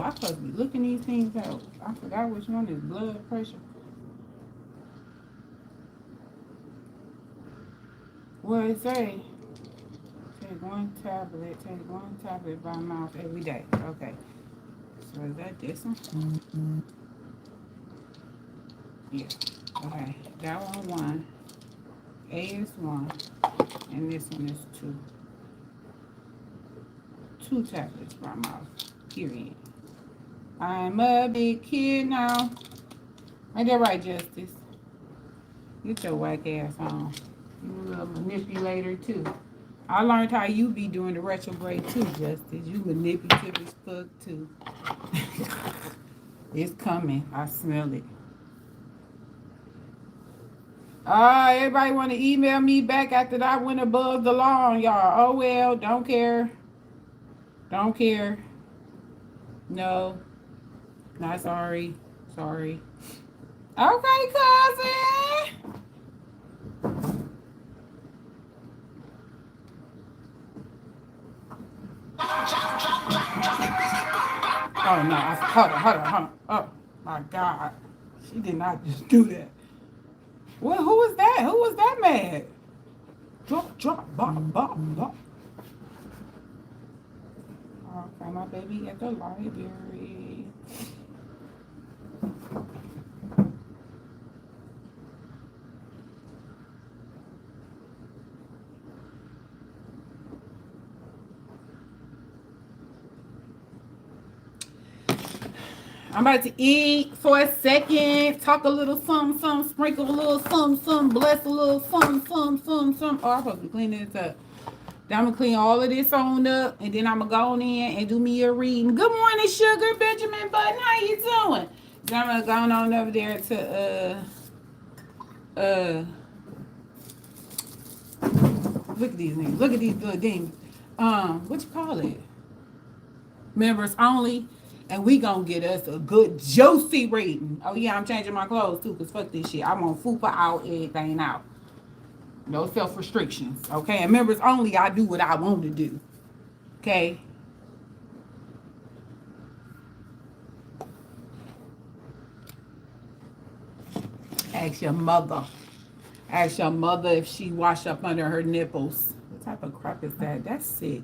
I'm supposed to be looking these things out. I forgot which one is blood pressure. What it say? Take one tablet by mouth every day. Okay. So is that this one? Yeah. Okay. That one. A is one. And this one is two. 2 tablets by mouth. Period. I'm a big kid now. Ain't that right, Justice? Get your whack ass on. You a little manipulator too. I learned how you be doing the retrograde too, Justice. You manipulative as fuck too. It's coming. I smell it. Everybody want to email me back after I went above the law on y'all. Oh well, don't care. Don't care. No. Not sorry. Sorry. Okay, cousin. Oh no, hold on. Oh my God. She did not just do that. Well, who was that? Who was that mad? Drop, bop. Okay, my baby at the library. I'm about to eat for a second, talk a little something, sprinkle a little something, bless a little something. Oh, I'm supposed to be cleaning this up. Then I'm going to clean all of this on up, and then I'm going to go on in and do me a reading. Good morning, Sugar Benjamin Button. How you doing? Then I'm going to go on over there to, look at these names. Look at these little things. What you call it? Members only. And we gonna get us a good juicy rating. Oh yeah, I'm changing my clothes too, cause fuck this shit. I'm gonna fupa out everything out. No self restrictions. Okay, and members only, I do what I want to do. Okay. Ask your mother. Ask your mother if she wash up under her nipples. What type of crap is that? That's sick.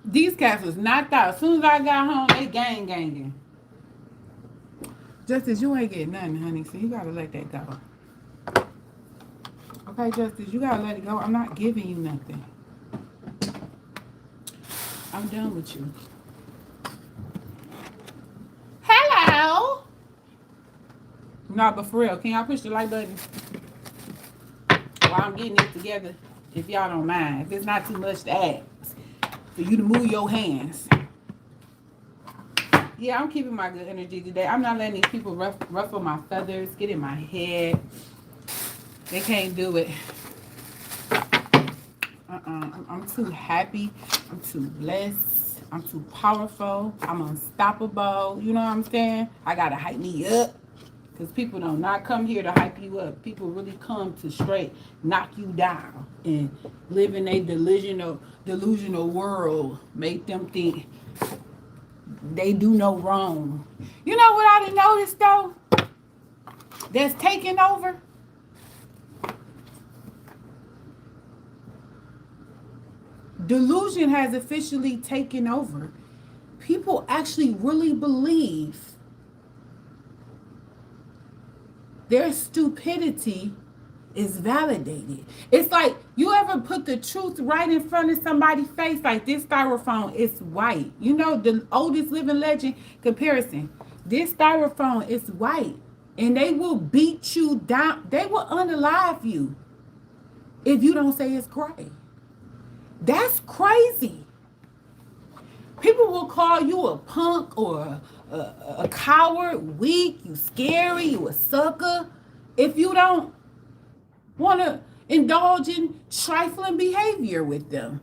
These cats was knocked out. As soon as I got home, they ganging. Justice, you ain't getting nothing, honey, so you gotta let that go. Okay, Justice, you gotta let it go. I'm not giving you nothing. I'm done with you. Hello. No, but for real, can y'all push the like button while I'm getting it together? If y'all don't mind. If it's not too much to ask for you to move your hands. Yeah, I'm keeping my good energy today. I'm not letting these people ruffle my feathers, get in my head. They can't do it. I'm too happy. I'm too blessed. I'm too powerful. I'm unstoppable. You know what I'm saying? I gotta hype me up. Because people do not come here to hype you up. People really come to straight knock you down and live in a delusional world. Make them think they do no wrong. You know what I done noticed though? That's taking over? Delusion has officially taken over. People actually really believe their stupidity is validated. It's like, you ever put the truth right in front of somebody's face? Like this styrofoam is white. You know, the oldest living legend comparison. This styrofoam is white. And they will beat you down. They will unalive you if you don't say it's gray. That's crazy. People will call you a punk or a coward, weak, you scary, you a sucker, if you don't want to indulge in trifling behavior with them.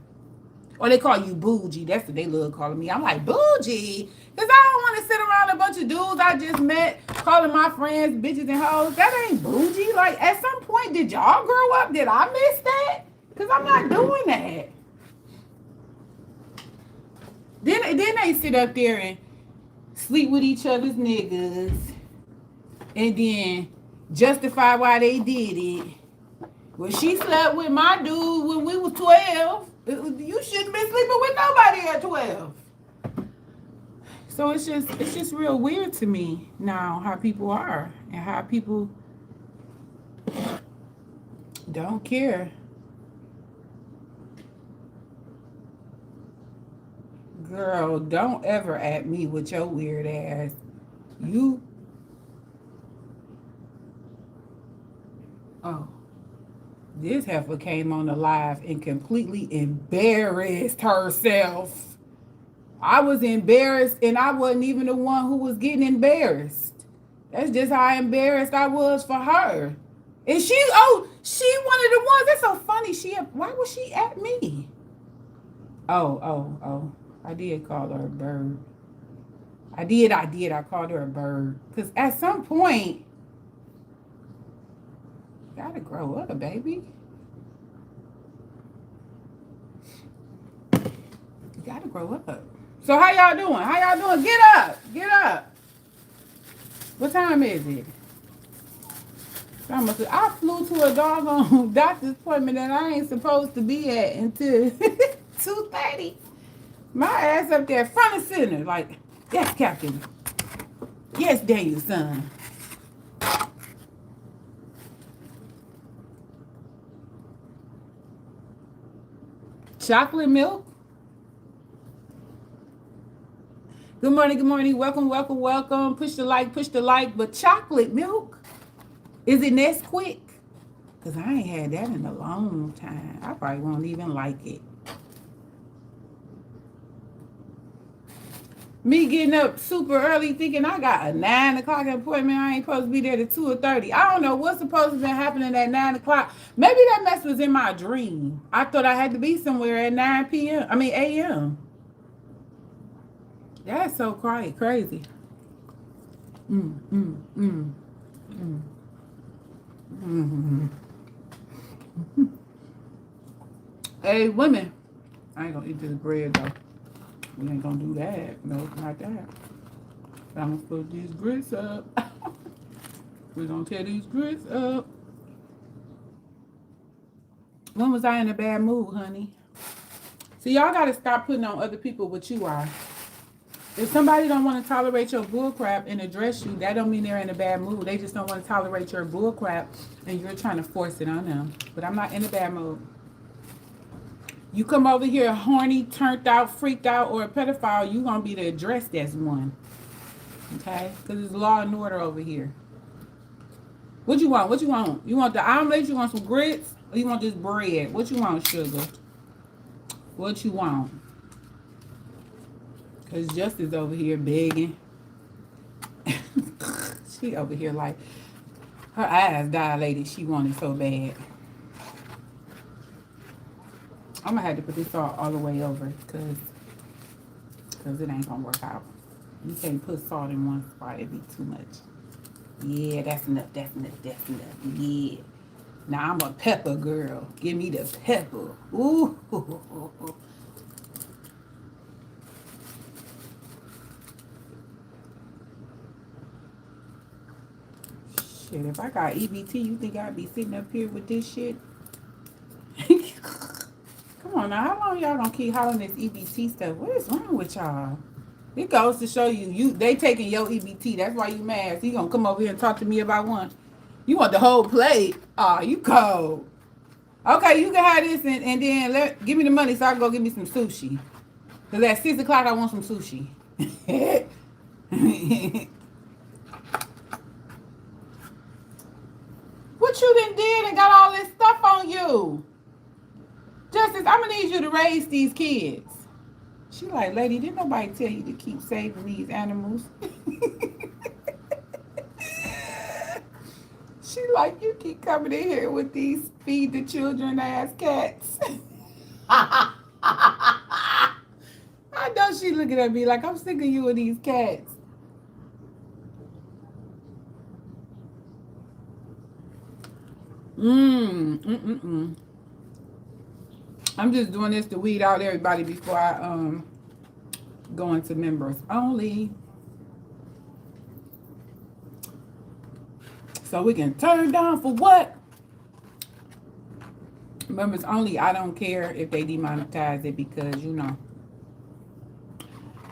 Or they call you bougie. That's what they love calling me. I'm like, bougie? Because I don't want to sit around a bunch of dudes I just met calling my friends bitches and hoes. That ain't bougie. Like, at some point, did y'all grow up? Did I miss that? Because I'm not doing that. Then they sit up there and sleep with each other's niggas and then justify why they did it. Well, she slept with my dude when we was 12. You shouldn't be sleeping with nobody at 12. So it's just real weird to me now how people are and how people don't care. Girl, don't ever at me with your weird ass. You oh, this heifer came on the live and completely embarrassed herself. I was embarrassed and I wasn't even the one who was getting embarrassed. That's just how embarrassed I was for her. And she one of the ones. That's so funny. Why was she at me? Oh. I did call her a bird. I did. I called her a bird. Because at some point, you gotta grow up, baby. You gotta grow up. So how y'all doing? Get up. Get up. What time is it? I flew to a doggone doctor's appointment that I ain't supposed to be at until 2:30. My ass up there front and center, like, yes, Captain. Yes, Daniel, son. Chocolate milk. Good morning. Welcome. Push the like. But chocolate milk? Is it Nesquik? Because I ain't had that in a long time. I probably won't even like it. Me getting up super early thinking I got a 9 o'clock appointment. I ain't supposed to be there to 2:30. I don't know what's supposed to be happening at 9 o'clock. Maybe that mess was in my dream. I thought I had to be somewhere at 9 p.m. a.m. That's so crazy. Hey, women. I ain't gonna eat this bread though. We ain't gonna do that. No, not that. I'm gonna put these grits up. We're gonna tear these grits up. When was I in a bad mood, honey? See, y'all gotta stop putting on other people what you are. If somebody don't want to tolerate your bullcrap and address you, that don't mean they're in a bad mood. They just don't want to tolerate your bullcrap and you're trying to force it on them. But I'm not in a bad mood. You come over here horny, turned out, freaked out, or a pedophile, you gonna be addressed as one. Okay? Because there's law and order over here. What you want? You want the omelet? You want some grits? Or you want this bread? What you want, sugar? What you want? Because Justice over here begging. She over here like, her eyes dilated. She wanted so bad. I'm going to have to put this all the way over because it ain't going to work out. You can't put salt in one spot. It'd be too much. Yeah, that's enough. Yeah. Now I'm a pepper girl. Give me the pepper. Ooh. Shit, if I got EBT, you think I'd be sitting up here with this shit? Come on now, how long y'all gonna keep hollering this EBT stuff? What is wrong with y'all? It goes to show they taking your EBT. That's why you mad. So you gonna come over here and talk to me about one? You want the whole plate? Aw, you cold. Okay, you can have this and then give me the money so I can go get me some sushi. Cause at 6 o'clock I want some sushi. What you done did and got all this stuff on you? Justice, I'm gonna need you to raise these kids. She like, lady, didn't nobody tell you to keep saving these animals? She like, you keep coming in here with these feed the children ass cats. she looking at me like I'm sick of you and these cats. Mm. I'm just doing this to weed out everybody before I go into members only. So we can turn down for what? Members only, I don't care if they demonetize it because,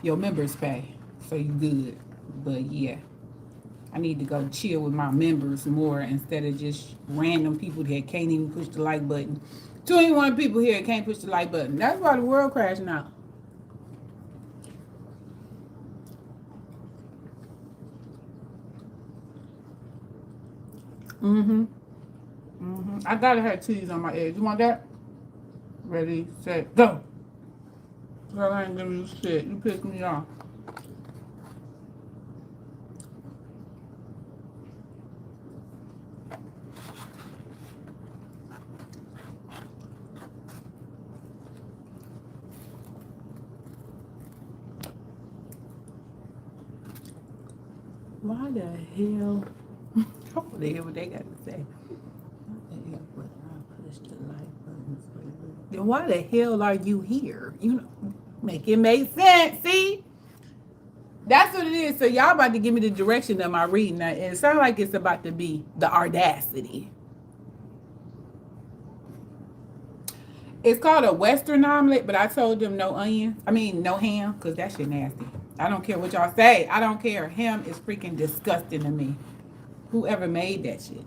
your members pay. So you good. But yeah, I need to go chill with my members more instead of just random people that can't even push the like button. 21 people here can't push the like button. That's why the world crashing out. I gotta have cheese on my eggs. You want that? Ready, set, go. Girl, I ain't giving you shit. You pissed me off. Why the hell? What the hell what they got to say? Why the hell would I push the like button for you? Then why the hell are you here? Make it make sense. See? That's what it is. So y'all about to give me the direction of my reading. And it sounds like it's about to be the audacity. It's called a Western omelet, but I told them no onions. I mean, no ham, because that shit nasty. I don't care what y'all say. I don't care. Ham is freaking disgusting to me. Whoever made that shit.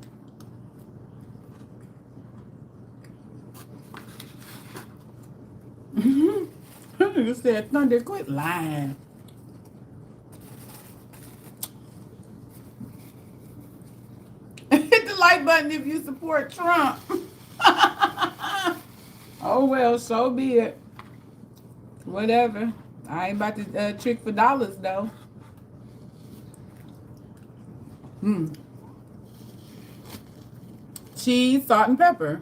You said thunder. Quit lying. Hit the like button if you support Trump. Oh well, so be it. Whatever. I ain't about to trick for dollars though. Cheese, salt, and pepper.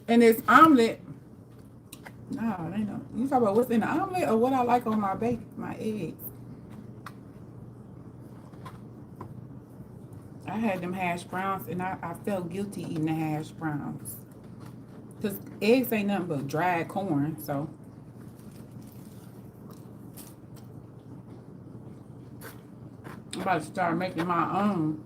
And this omelet. No, they don't. You talk about what's in the omelet or what I like on my bacon, my eggs. I had them hash browns and I felt guilty eating the hash browns. Because eggs ain't nothing but dried corn, so. I'm about to start making my own.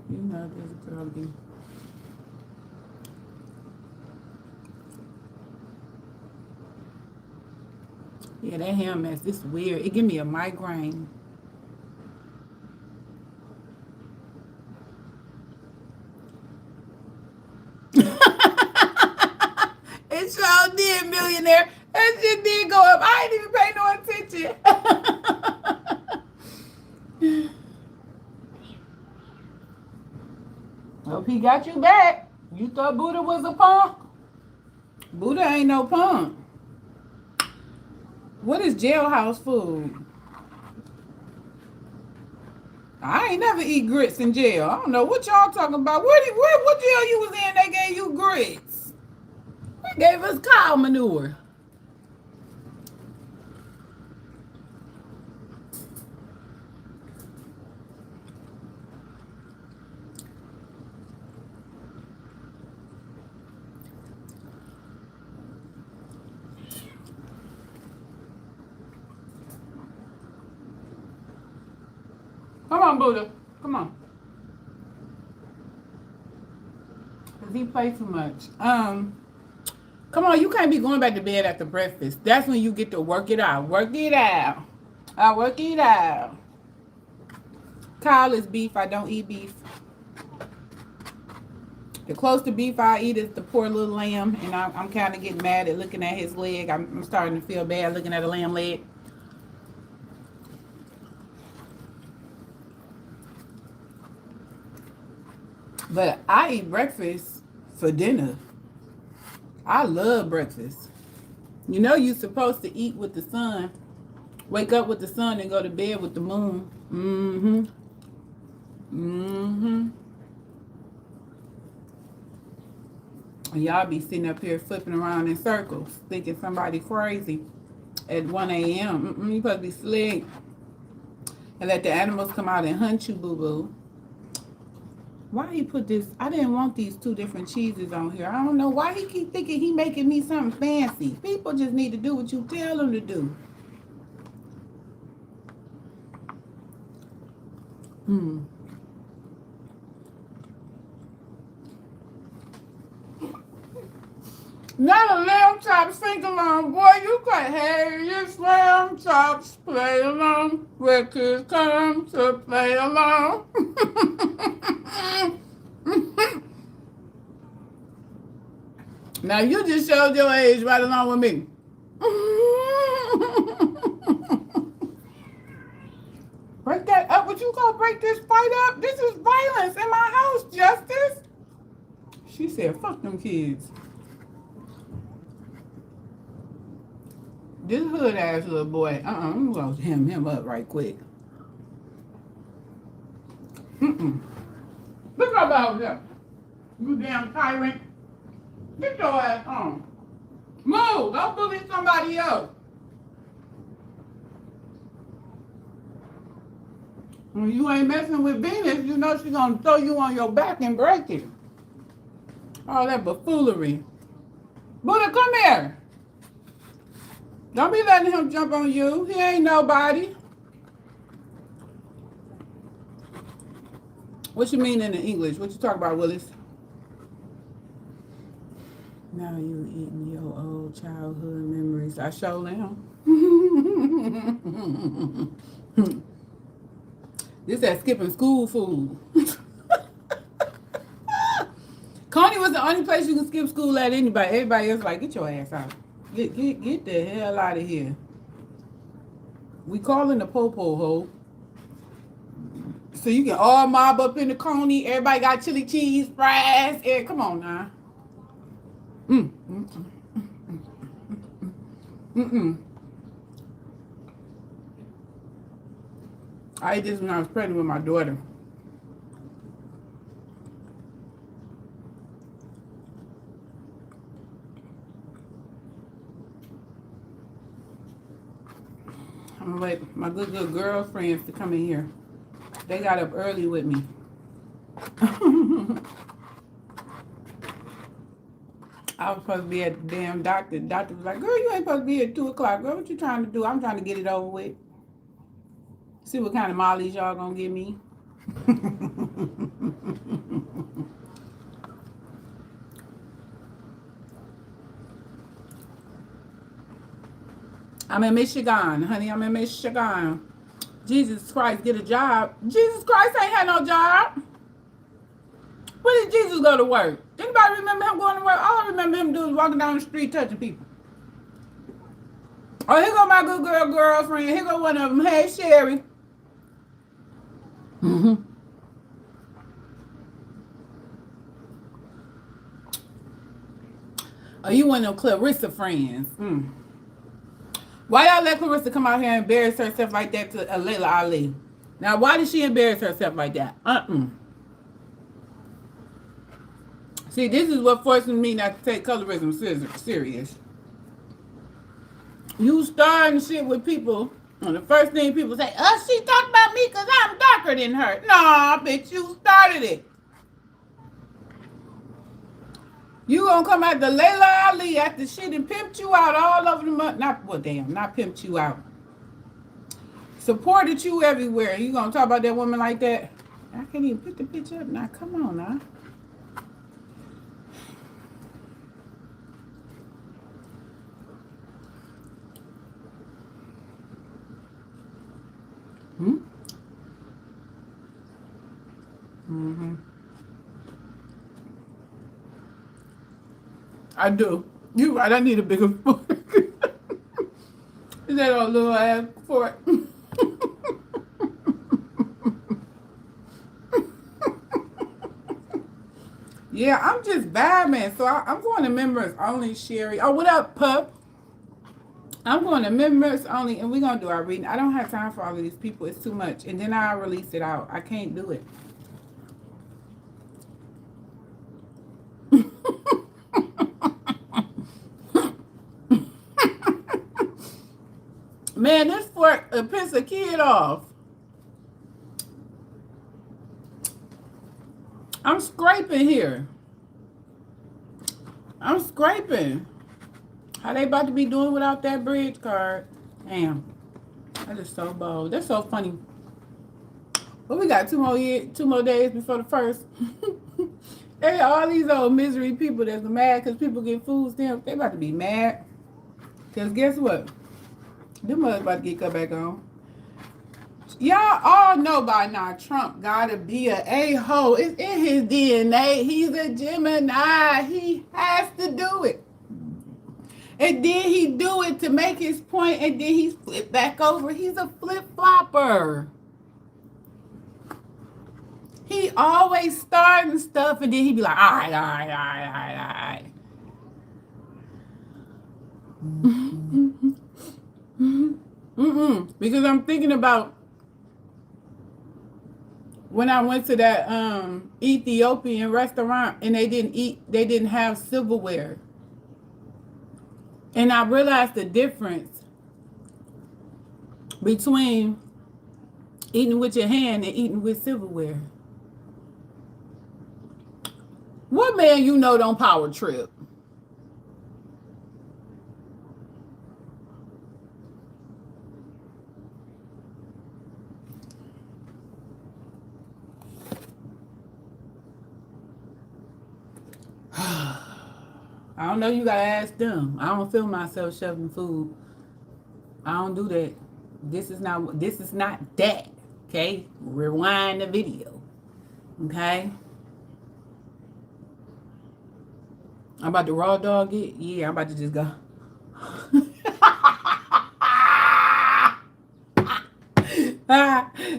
You know this girl be. Yeah, that ham mess, it's weird. It give me a migraine. It sure did, millionaire. That shit did go up. I ain't even pay no attention. Hope he got you back. You thought Buddha was a punk? Buddha ain't no punk. What is jailhouse food? I ain't never eat grits in jail. I don't know what y'all talking about. What jail you was in? They gave you grits. They gave us cow manure. Come on, Buddha. Come on. Cause he play too much. Come on, you can't be going back to bed after breakfast. That's when you get to work it out. Work it out. I work it out. Kyle is beef. I don't eat beef. The close to beef I eat is the poor little lamb, and I'm kind of getting mad at looking at his leg. I'm starting to feel bad looking at a lamb leg. But I eat breakfast for dinner. I love breakfast. You know you're supposed to eat with the sun, wake up with the sun, and go to bed with the moon. Mm-hmm. Mm-hmm. And y'all be sitting up here flipping around in circles, thinking somebody crazy at 1 a.m. You supposed to be slick and let the animals come out and hunt you, boo-boo. Why he put this? I didn't want these two different cheeses on here. I don't know why he keep thinking he making me something fancy. People just need to do what you tell them to do. Hmm. Not a lamb chop sing along, boy. You can't have this lamb chops play along. Where kids come to play along. Now you just showed your age right along with me. Break that up. What you gonna break this fight up? This is violence in my house, Justice. She said, fuck them kids. This hood ass little boy, I'm gonna hem him up right quick. Look about there. You damn tyrant. Get your ass on. Move, don't bully somebody else. When you ain't messing with Venus, you know she's gonna throw you on your back and break it. All that buffoonery. Buddha, come here. Don't be letting him jump on you. He ain't nobody. What you mean in the English? What you talk about, Willis? Now you eating your old childhood memories. I show them. This that skipping school food. Coney was the only place you can skip school at anybody. Everybody else like, get your ass out. Get the hell out of here. We calling the po-po hole. So you can all mob up in the Coney. Everybody got chili cheese, fries. Come on now. I ate this when I was pregnant with my daughter. I'm gonna wait my good girlfriends to come in here. They got up early with me. I was supposed to be at the damn doctor. The doctor was like, girl, you ain't supposed to be at 2 o'clock. Girl, what you trying to do? I'm trying to get it over with. See what kind of mollies y'all gonna give me. I'm in Michigan, honey. I'm in Michigan. Jesus Christ, get a job. Jesus Christ ain't had no job. When did Jesus go to work? Anybody remember him going to work? All I remember him doing is walking down the street touching people. Oh, here go my good girlfriend. Here go one of them. Hey, Sherry. Oh, you one of them Clarissa friends. Why y'all let Clarissa come out here and embarrass herself like that to Layla Ali? Now, why did she embarrass herself like that? See, this is what forces me not to take colorism serious. You starting shit with people, and the first thing people say, oh, she talked about me because I'm darker than her. Nah, bitch, you started it. You gonna come at the Layla Ali after she done pimped you out all over the month. Not pimped you out. Supported you everywhere. You gonna talk about that woman like that? I can't even put the picture up now. Come on now. I do. You right. I need a bigger fork. Is that a little ass fork? Yeah, I'm just vibing. So I'm going to members only, Sherry. Oh, what up, pup? I'm going to members only, and we're going to do our reading. I don't have time for all of these people. It's too much. And then I'll release it out. I can't do it. Man, this fork piss a kid off. I'm scraping here. I'm scraping. How they about to be doing without that bridge card? Damn. That is so bold. That's so funny. But we got 2 more days before the first. Hey, all these old misery people that's mad because people get food stamps, they about to be mad. Because guess what? Them mother's about to get cut back on. Y'all all know by now Trump gotta be a a-hole. It's in his DNA. He's a Gemini. He has to do it. And then he do it to make his point, and then he flip back over. He's a flip-flopper. He always starting stuff, and then he be like, all right, all right, all right, all right, all right. Because I'm thinking about when I went to that Ethiopian restaurant and they didn't have silverware. And I realized the difference between eating with your hand and eating with silverware. What man you know don't power trip? I don't know, you gotta ask them. I don't feel myself shoving food. I don't do that. This is not that. Okay? Rewind the video. Okay? I'm about to raw dog it. Yeah, I'm about to just go.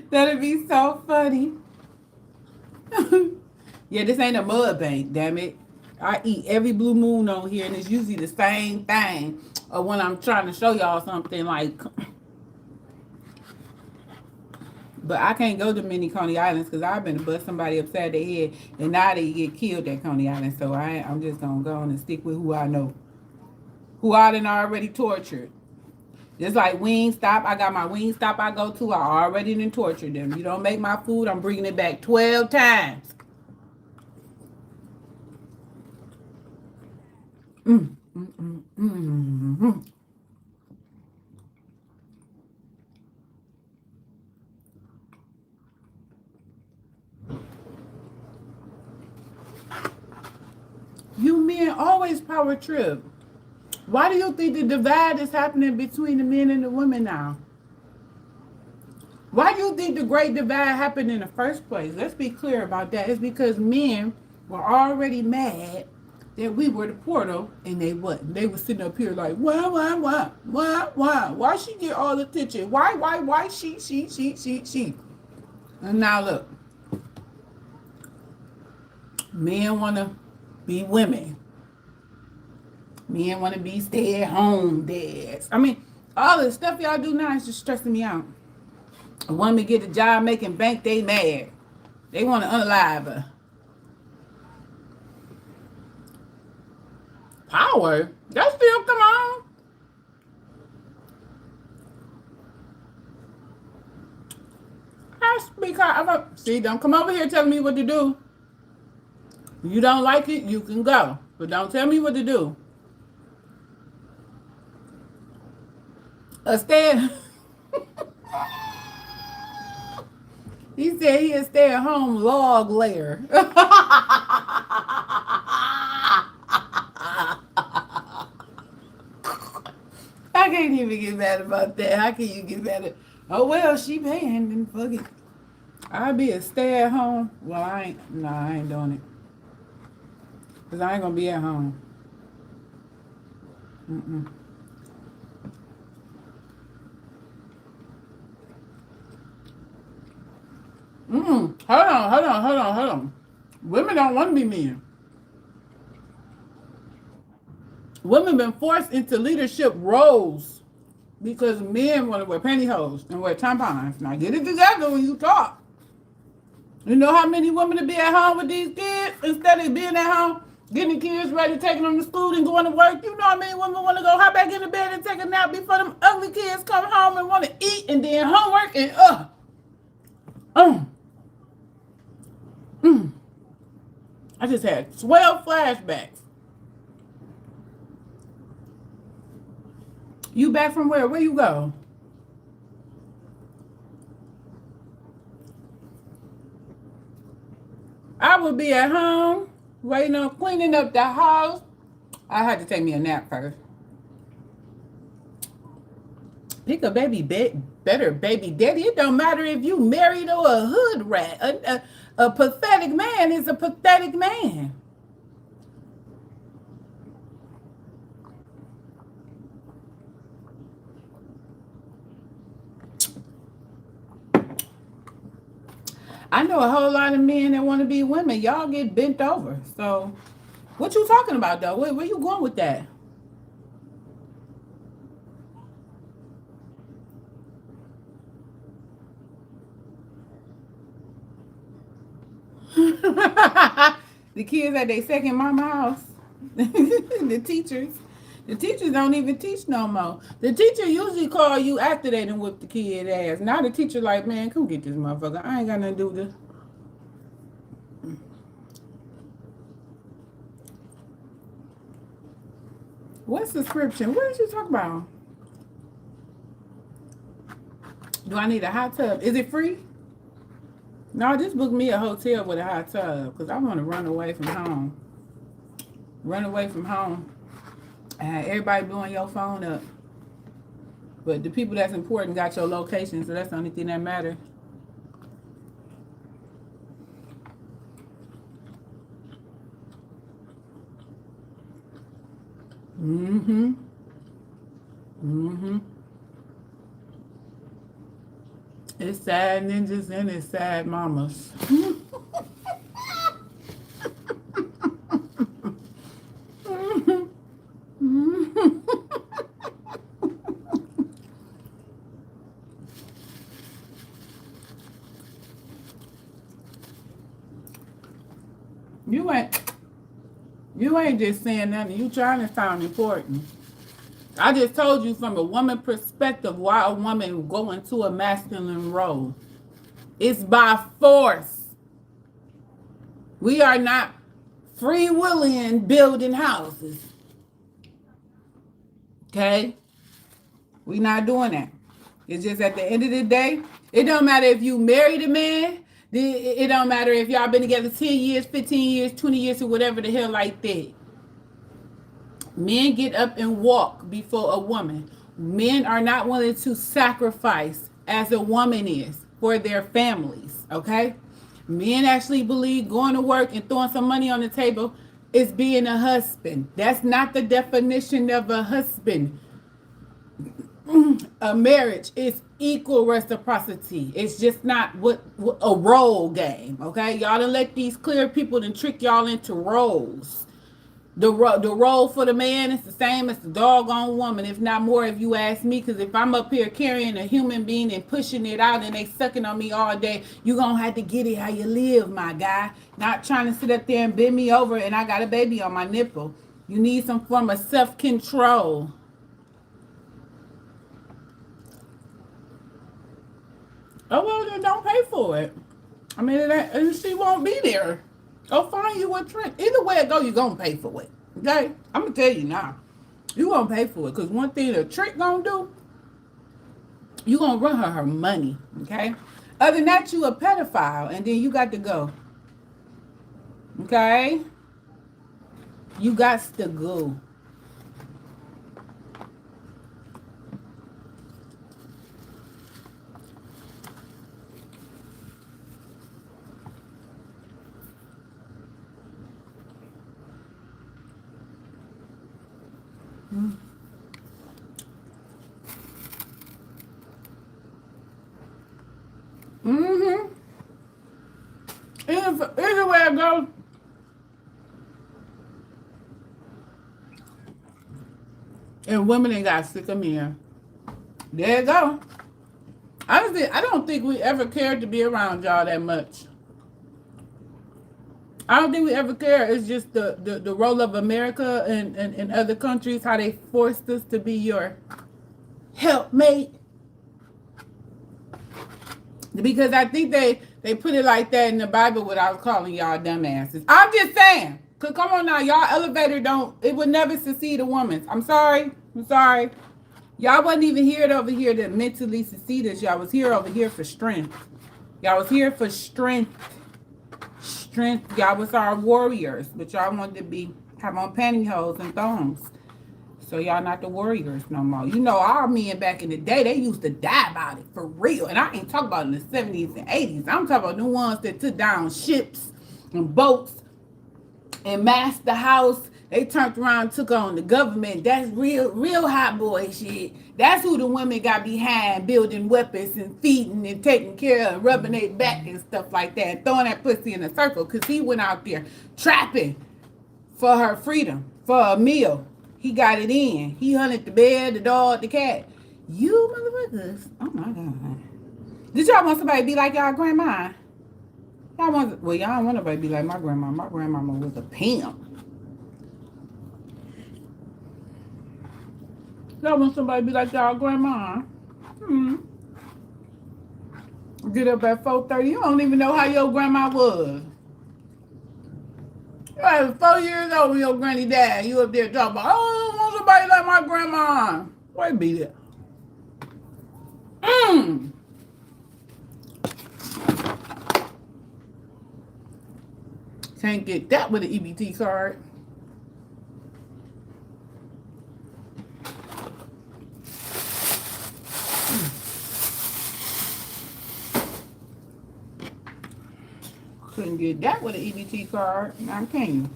That'd be so funny. Yeah, this ain't a mud bank, damn it. I eat every blue moon on here, and it's usually the same thing. Or when I'm trying to show y'all something like, but I can't go to many Coney Islands because I've been to bust somebody upside their head, and now they get killed at Coney Island. So I'm just gonna go on and stick with who I know, who I done already tortured. Just like Wingstop, I got my Wingstop I go to. I already done tortured them. You don't make my food, I'm bringing it back 12 times. You men always power trip. Why do you think the divide is happening between the men and the women now? Why do you think the great divide happened in the first place? Let's be clear about that. It's because men were already mad that we were the portal and they wasn't. They were sitting up here like, why she get all the attention? Why she? And now look, men want to be women. Men want to be stay-at-home dads. I mean, all the stuff y'all do now is just stressing me out. A woman get a job making bank, they mad. They want to unalive her. Power? That still come on. I speak out. See, don't come over here telling me what to do. You don't like it, you can go. But don't tell me what to do. A stay. He said he a stay-at-home log layer. I can't even get mad about that. How can you get mad at? Oh well, she paying, then fuck it. I'll be a stay-at-home. Well, I ain't doing it. Cause I ain't gonna be at home. Hold on. Women don't want to be men. Women been forced into leadership roles because men want to wear pantyhose and wear tampons. Now get it together when you talk. You know how many women to be at home with these kids instead of being at home getting the kids ready, taking them to school and going to work? You know how many women want to go hop back in the bed and take a nap before them ugly kids come home and want to eat and then homework and I just had 12 flashbacks. You back from where? Where you go? I would be at home, waiting on cleaning up the house. I had to take me a nap first. Pick a better baby daddy. It don't matter if you married or a hood rat. A pathetic man is a pathetic man. I know a whole lot of men that want to be women. Y'all get bent over. So, what you talking about, though? Where you going with that? The kids at their second mama house. The teachers. The teachers don't even teach no more. The teacher usually call you after they done whip the kid ass. Now the teacher like, man, come get this motherfucker. I ain't got nothing to do with this. What subscription? What did you talk about? Do I need a hot tub? Is it free? No, just book me a hotel with a hot tub because I want to run away from home. Run away from home. And everybody blowing your phone up. But the people that's important got your location, so that's the only thing that matters. Mm-hmm. Mm-hmm. It's sad ninjas and it's sad mamas. You ain't just saying nothing. You trying to sound important. I just told you from a woman perspective why a woman go into a masculine role. It's by force. We are not free willing building houses. Okay? We not doing that. It's just at the end of the day, it don't matter if you married a man. It don't matter if y'all been together 10 years, 15 years, 20 years, or whatever the hell like that. Men get up and walk before a woman. Men are not willing to sacrifice as a woman is for their families, okay? Men actually believe going to work and throwing some money on the table is being a husband. That's not the definition of a husband. A marriage is equal reciprocity. It's just not what a role game, okay? Y'all done let these clear people then trick y'all into roles. The role for the man is the same as the doggone woman, if not more, if you ask me. Because if I'm up here carrying a human being and pushing it out and they sucking on me all day, you going to have to get it how you live, my guy. Not trying to sit up there and bend me over and I got a baby on my nipple. You need some form of self-control. Oh, well, then don't pay for it. I mean, she won't be there. Go find you a trick. Either way it go, you're going to pay for it. Okay? I'm going to tell you now. You're going to pay for it. Because one thing the trick going to do, you're going to run her money. Okay? Other than that, you a pedophile. And then you got to go. Okay? You got to go. Mm-hmm. Either way I go. And women ain't got sick of men. There you go. Honestly, I don't think we ever cared to be around y'all that much. I don't think we ever care. It's just the role of America and other countries, how they forced us to be your helpmate. Because I think they put it like that in the Bible without calling y'all dumbasses. I'm just saying. Cause come on now, y'all elevator don't, it would never succeed a woman. I'm sorry. I'm sorry. Y'all wasn't even here over here to mentally succeed us. Y'all was here over here for strength. Y'all was here for strength. Strength. Y'all was our warriors. But y'all wanted to be, have on pantyhose and thongs. So y'all not the warriors no more. You know, our men back in the day, they used to die about it for real. And I ain't talking about in the 70s and 80s. I'm talking about the ones that took down ships and boats and massed the house. They turned around and took on the government. That's real hot boy shit. That's who the women got behind, building weapons and feeding and taking care of, rubbing their back and stuff like that, and throwing that pussy in a circle. Because he went out there trapping for her freedom, for a meal. He got it in. He hunted the bear, the dog, the cat. You motherfuckers. Oh my God. Did y'all want somebody to be like y'all grandma? Y'all want, well, y'all don't want nobody to be like my grandma. My grandmama was a pimp. Y'all want somebody to be like y'all grandma? Get up at 4:30. You don't even know how your grandma was. You was 4 years old when your granny died. You up there talking about, oh, I want somebody like my grandma. Wait, be there. Can't get that with an EBT card. Couldn't get that with an EBT card. Now can you?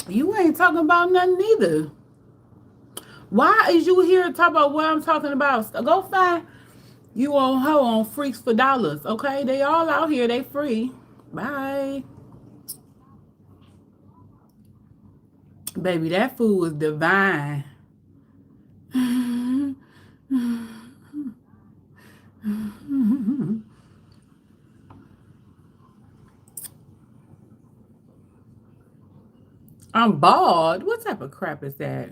You ain't talking about nothing either. Why is you here to talk about what I'm talking about? Go find you on hoe on Freaks for Dollars, okay? They all out here. They free. Bye. Baby, that food was divine. I'm bald. What type of crap is that?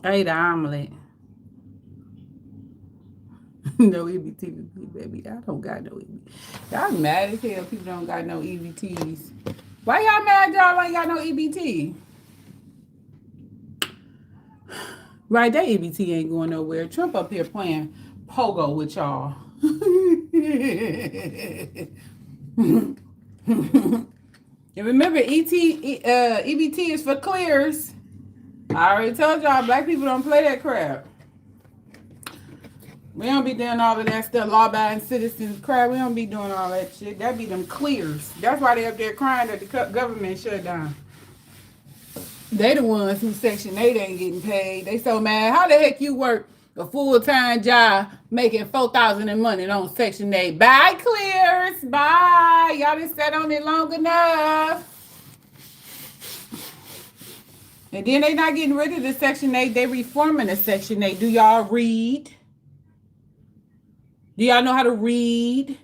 I ate an omelet. No EBT, baby. I don't got no EBT. Y'all mad as hell people don't got no EBTs. Why y'all mad y'all ain't got no EBT? Right, that EBT ain't going nowhere. Trump up here playing pogo with y'all. And remember, EBT is for clears. I already told y'all, black people don't play that crap. We don't be doing all of that stuff, law-abiding citizens crap. We don't be doing all that shit. That be them clears. That's why they up there crying that the government shut down. They the ones who Section 8 ain't getting paid. They so mad. How the heck you work a full-time job making $4,000 in money on Section 8? Bye, clears. Bye. Y'all done sat on it long enough. And then they not getting rid of the Section 8. They reforming the Section 8. Do y'all read? Do y'all know how to read?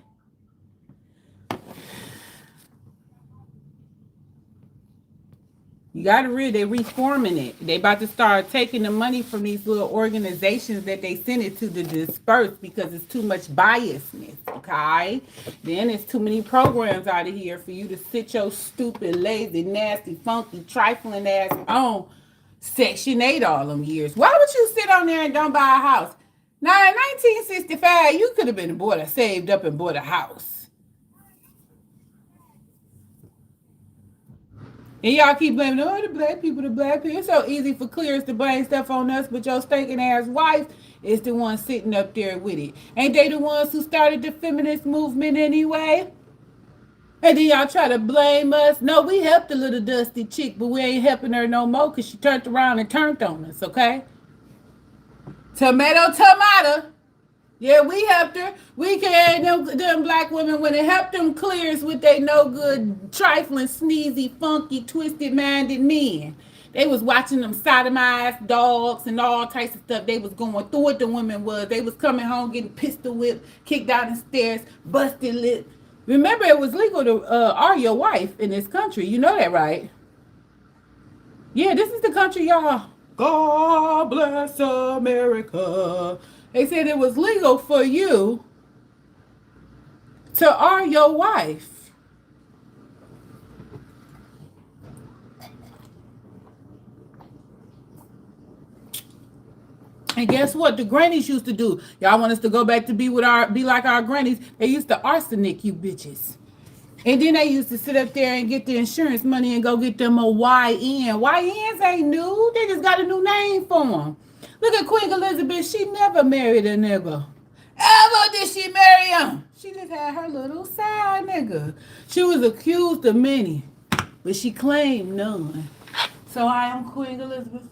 You gotta read. They reforming it. They about to start taking the money from these little organizations that they send it to disperse because it's too much biasness. Okay, then it's too many programs out of here for you to sit your stupid, lazy, nasty, funky, trifling ass on Section 8 all them years. Why would you sit on there and don't buy a house? Now in 1965, you could have been saved up and bought a house. And y'all keep blaming, oh, the black people, the black people. It's so easy for clears to blame stuff on us, but your stinking ass wife is the one sitting up there with it. Ain't they the ones who started the feminist movement anyway? And then y'all try to blame us. No, we helped the little dusty chick, but we ain't helping her no more because she turned around and turned on us, okay? Tomato, tomato. Yeah, we helped her. We carried them black women when it helped them clears with they no good, trifling, sneezy, funky, twisted minded men. They was watching them sodomized dogs and all types of stuff. They was going through it. The women was. They was coming home getting pistol whipped, kicked down the stairs, busted lip. Remember, it was legal to are your wife in this country. You know that, right? Yeah, this is the country, y'all. God bless America. They said it was legal for you to are your wife. And guess what? The grannies used to do. Y'all want us to go back to be like our grannies. They used to arsenic you bitches. And then they used to sit up there and get the insurance money and go get them a YN. YNs ain't new. They just got a new name for them. Look at Queen Elizabeth. She never married a nigga. Ever did she marry him? She just had her little side nigga. She was accused of many, but she claimed none. So I am Queen Elizabeth.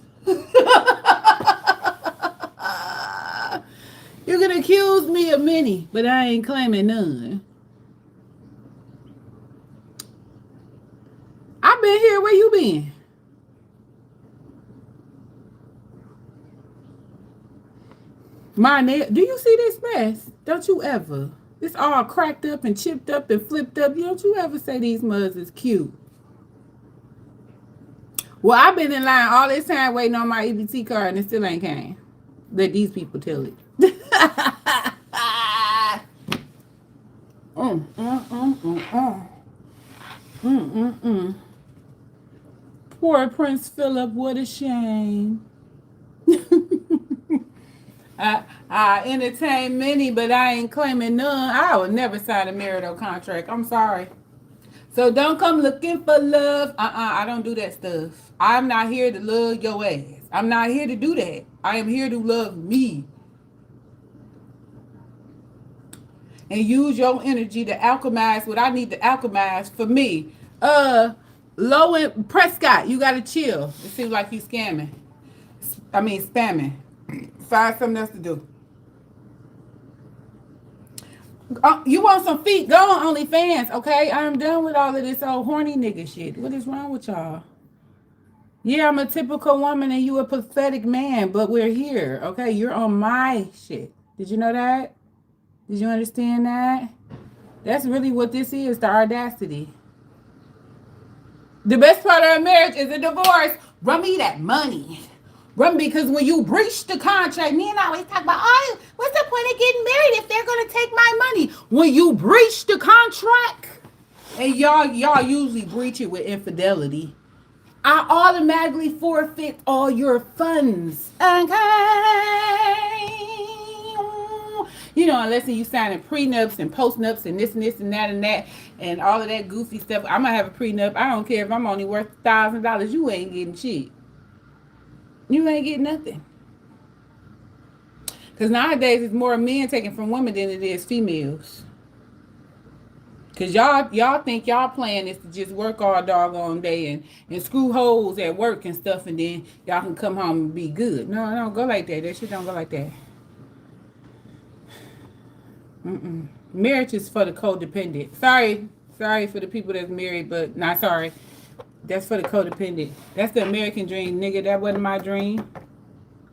You can accuse me of many, but I ain't claiming none. I've been here. Where you been? My nail. Do you see this mess? Don't you ever? It's all cracked up and chipped up and flipped up. Don't you ever say these mothers is cute? Well, I've been in line all this time waiting on my EBT card and it still ain't came. Let these people tell it. Poor Prince Philip, what a shame. I entertain many, but I ain't claiming none. I would never sign a marital contract. I'm sorry. So don't come looking for love. I don't do that stuff. I'm not here to love your ass. I'm not here to do that. I am here to love me. And use your energy to alchemize what I need to alchemize for me. Lowen Prescott, you gotta chill. It seems like you spamming. Find something else to do. You want some feet? Go on OnlyFans, okay? I'm done with all of this old horny nigga shit. What is wrong with y'all? Yeah, I'm a typical woman and you a pathetic man, but we're here, okay? You're on my shit. Did you know that? Did you understand that? That's really what this is, the audacity. The best part of a marriage is a divorce. Run me that money. Run, because when you breach the contract, me and I always talk about, oh, what's the point of getting married if they're going to take my money? When you breach the contract, and y'all usually breach it with infidelity, I automatically forfeit all your funds. Okay. You know, unless you signing prenups and postnups and this and that and all of that goofy stuff. I'm going to have a prenup. I don't care if I'm only worth $1,000. You ain't getting shit. You ain't getting nothing. Because nowadays it's more men taking from women than it is females. Because y'all think y'all plan is to just work all doggone day and screw holes at work and stuff, and then y'all can come home and be good. No, it don't go like that. That shit don't go like that. Marriage is for the codependent. Sorry for the people that's married, but not sorry. That's for the codependent. That's the American dream, nigga. That wasn't my dream.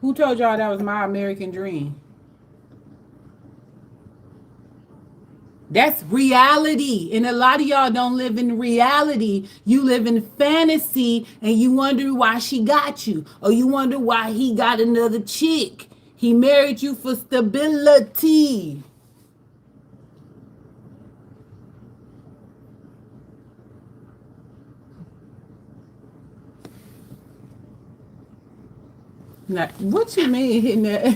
Who told y'all that was my American dream? That's reality. And a lot of y'all don't live in reality. You live in fantasy and you wonder why she got you. Or you wonder why he got another chick. He married you for stability. Like, what you mean hitting that?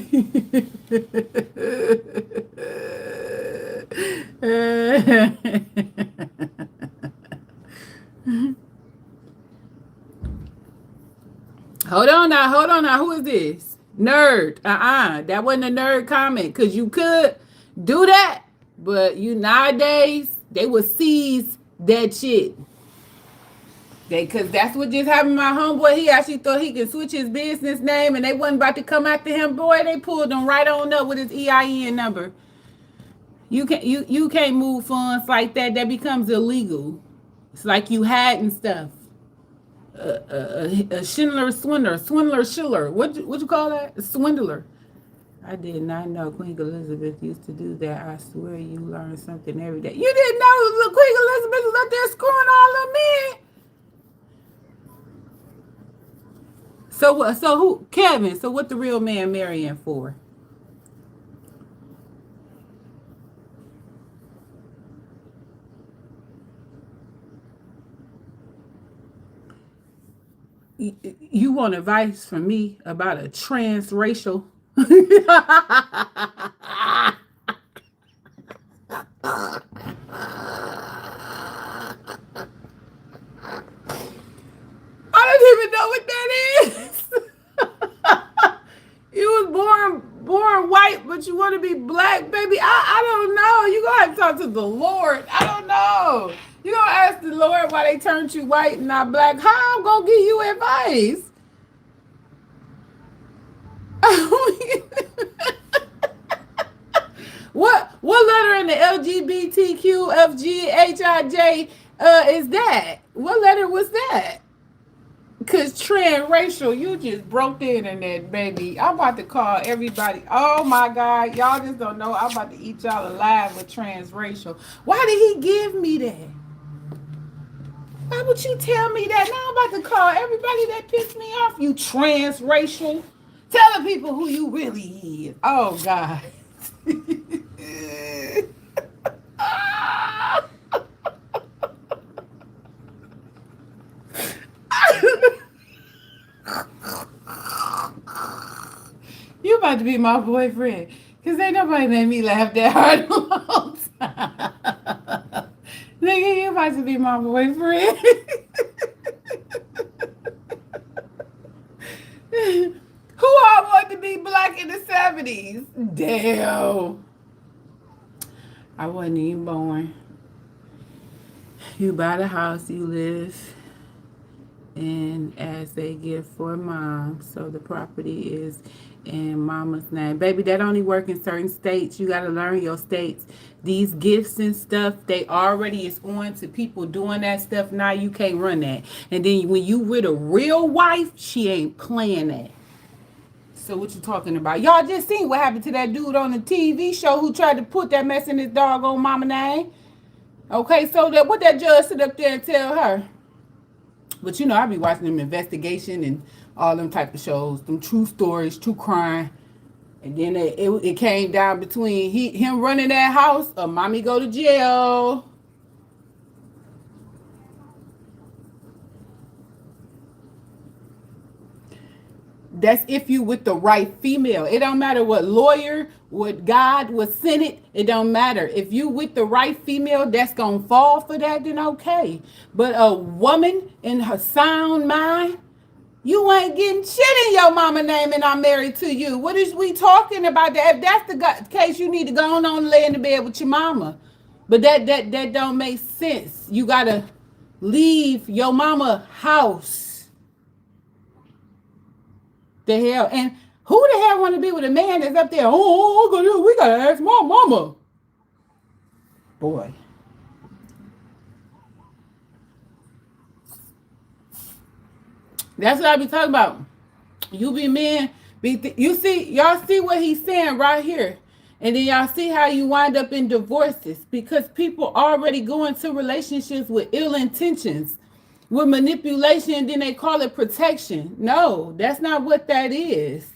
Hold on now. Who is this? Nerd. That wasn't a nerd comment. Cause you could do that, but you nowadays they would seize that shit. Cause that's what just happened. My homeboy, he actually thought he could switch his business name, and they wasn't about to come after him. Boy, they pulled him right on up with his EIN number. You can't move funds like that. That becomes illegal. It's like you hiding stuff. A swindler, Schiller. What you call that? A swindler. I did not know Queen Elizabeth used to do that. I swear you learn something every day. You didn't know Queen Elizabeth was up there screwing all them men. So what? So who? Kevin. So what the real man marrying for? You want advice from me about a transracial? I don't even know what that is. You was born white, but you want to be black, baby. I don't know. You gonna have to talk to the Lord. I don't know. You gonna ask the Lord why they turned you white and not black? How I'm gonna give you advice? What letter in the LGBTQFGHIJ is that? What letter was that? Cause transracial, you just broke the internet, baby. I'm about to call everybody. Oh my God, y'all just don't know. I'm about to eat y'all alive with transracial. Why did he give me that? Why would you tell me that? Now I'm about to call everybody that pissed me off. You transracial. Tell the people who you really is. Oh God. You about to be my boyfriend. Cause ain't nobody made me laugh that hard in a long time. Nigga, you about to be my boyfriend. Who all wanted to be black in the 70s? Damn. I wasn't even born. You buy the house you live in as a gift for mom. So the property is in mama's name. Baby, that only work in certain states. You got to learn your states. These gifts and stuff, they already is on to people doing that stuff. Now you can't run that. And then when you with a real wife, she ain't playing that. So what you talking about? Y'all just seen what happened to that dude on the TV show who tried to put that mess in his doggone mama name. Okay, so that what that judge sit up there and tell her? But you know, I be watching them investigation and all them type of shows, them true stories, true crime. And then it came down between him running that house or mommy go to jail. That's if you with the right female. It don't matter what lawyer, what God, what Senate. It don't matter. If you with the right female that's going to fall for that, then okay. But a woman in her sound mind, you ain't getting shit in your mama name and I'm married to you. What is we talking about? That? If that's the case, you need to go on and lay in the bed with your mama. But that don't make sense. You got to leave your mama house. The hell, and who the hell want to be with a man that's up there? Oh, we gotta ask my mama. Boy, that's what I be talking about. You be men, you see, y'all see what he's saying right here, and then y'all see how you wind up in divorces because people already go into relationships with ill intentions, with manipulation, and then they call it protection. No, that's not what that is.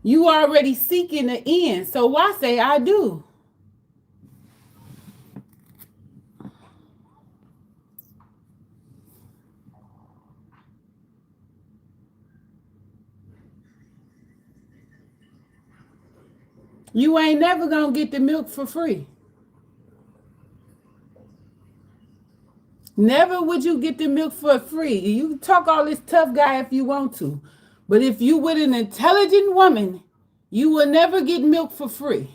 You already seeking the end. So why say I do? You ain't never gonna get the milk for free. Never would you get the milk for free. You can talk all this tough guy if you want to. But if you with an intelligent woman, you will never get milk for free.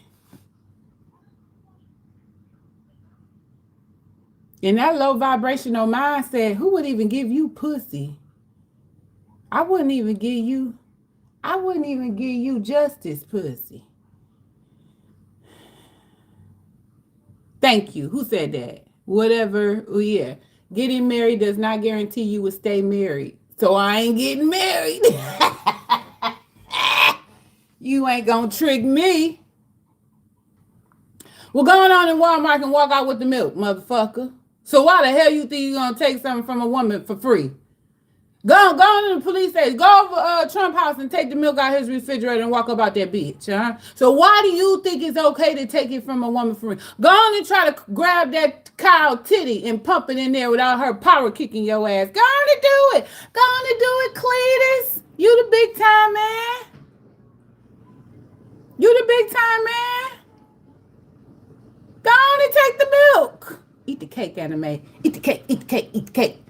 In that low vibrational mindset, who would even give you pussy? I wouldn't even give you, I wouldn't even give you justice pussy. Thank you. Who said that? Whatever. Oh, yeah. Getting married does not guarantee you will stay married. So I ain't getting married. You ain't gonna trick me. Well, going on in Walmart and walk out with the milk, motherfucker. So why the hell you think you gonna take something from a woman for free? Go on to the police station. Go over Trump house and take the milk out of his refrigerator and walk about that bitch, huh? So why do you think it's okay to take it from a woman for free? Go on and try to grab that cow titty and pump it in there without her power kicking your ass. Go on and do it. Go on and do it, Cletus. You the big time man. You the big time man. Go on and take the milk. Eat the cake, anime. Eat the cake, eat the cake, eat the cake.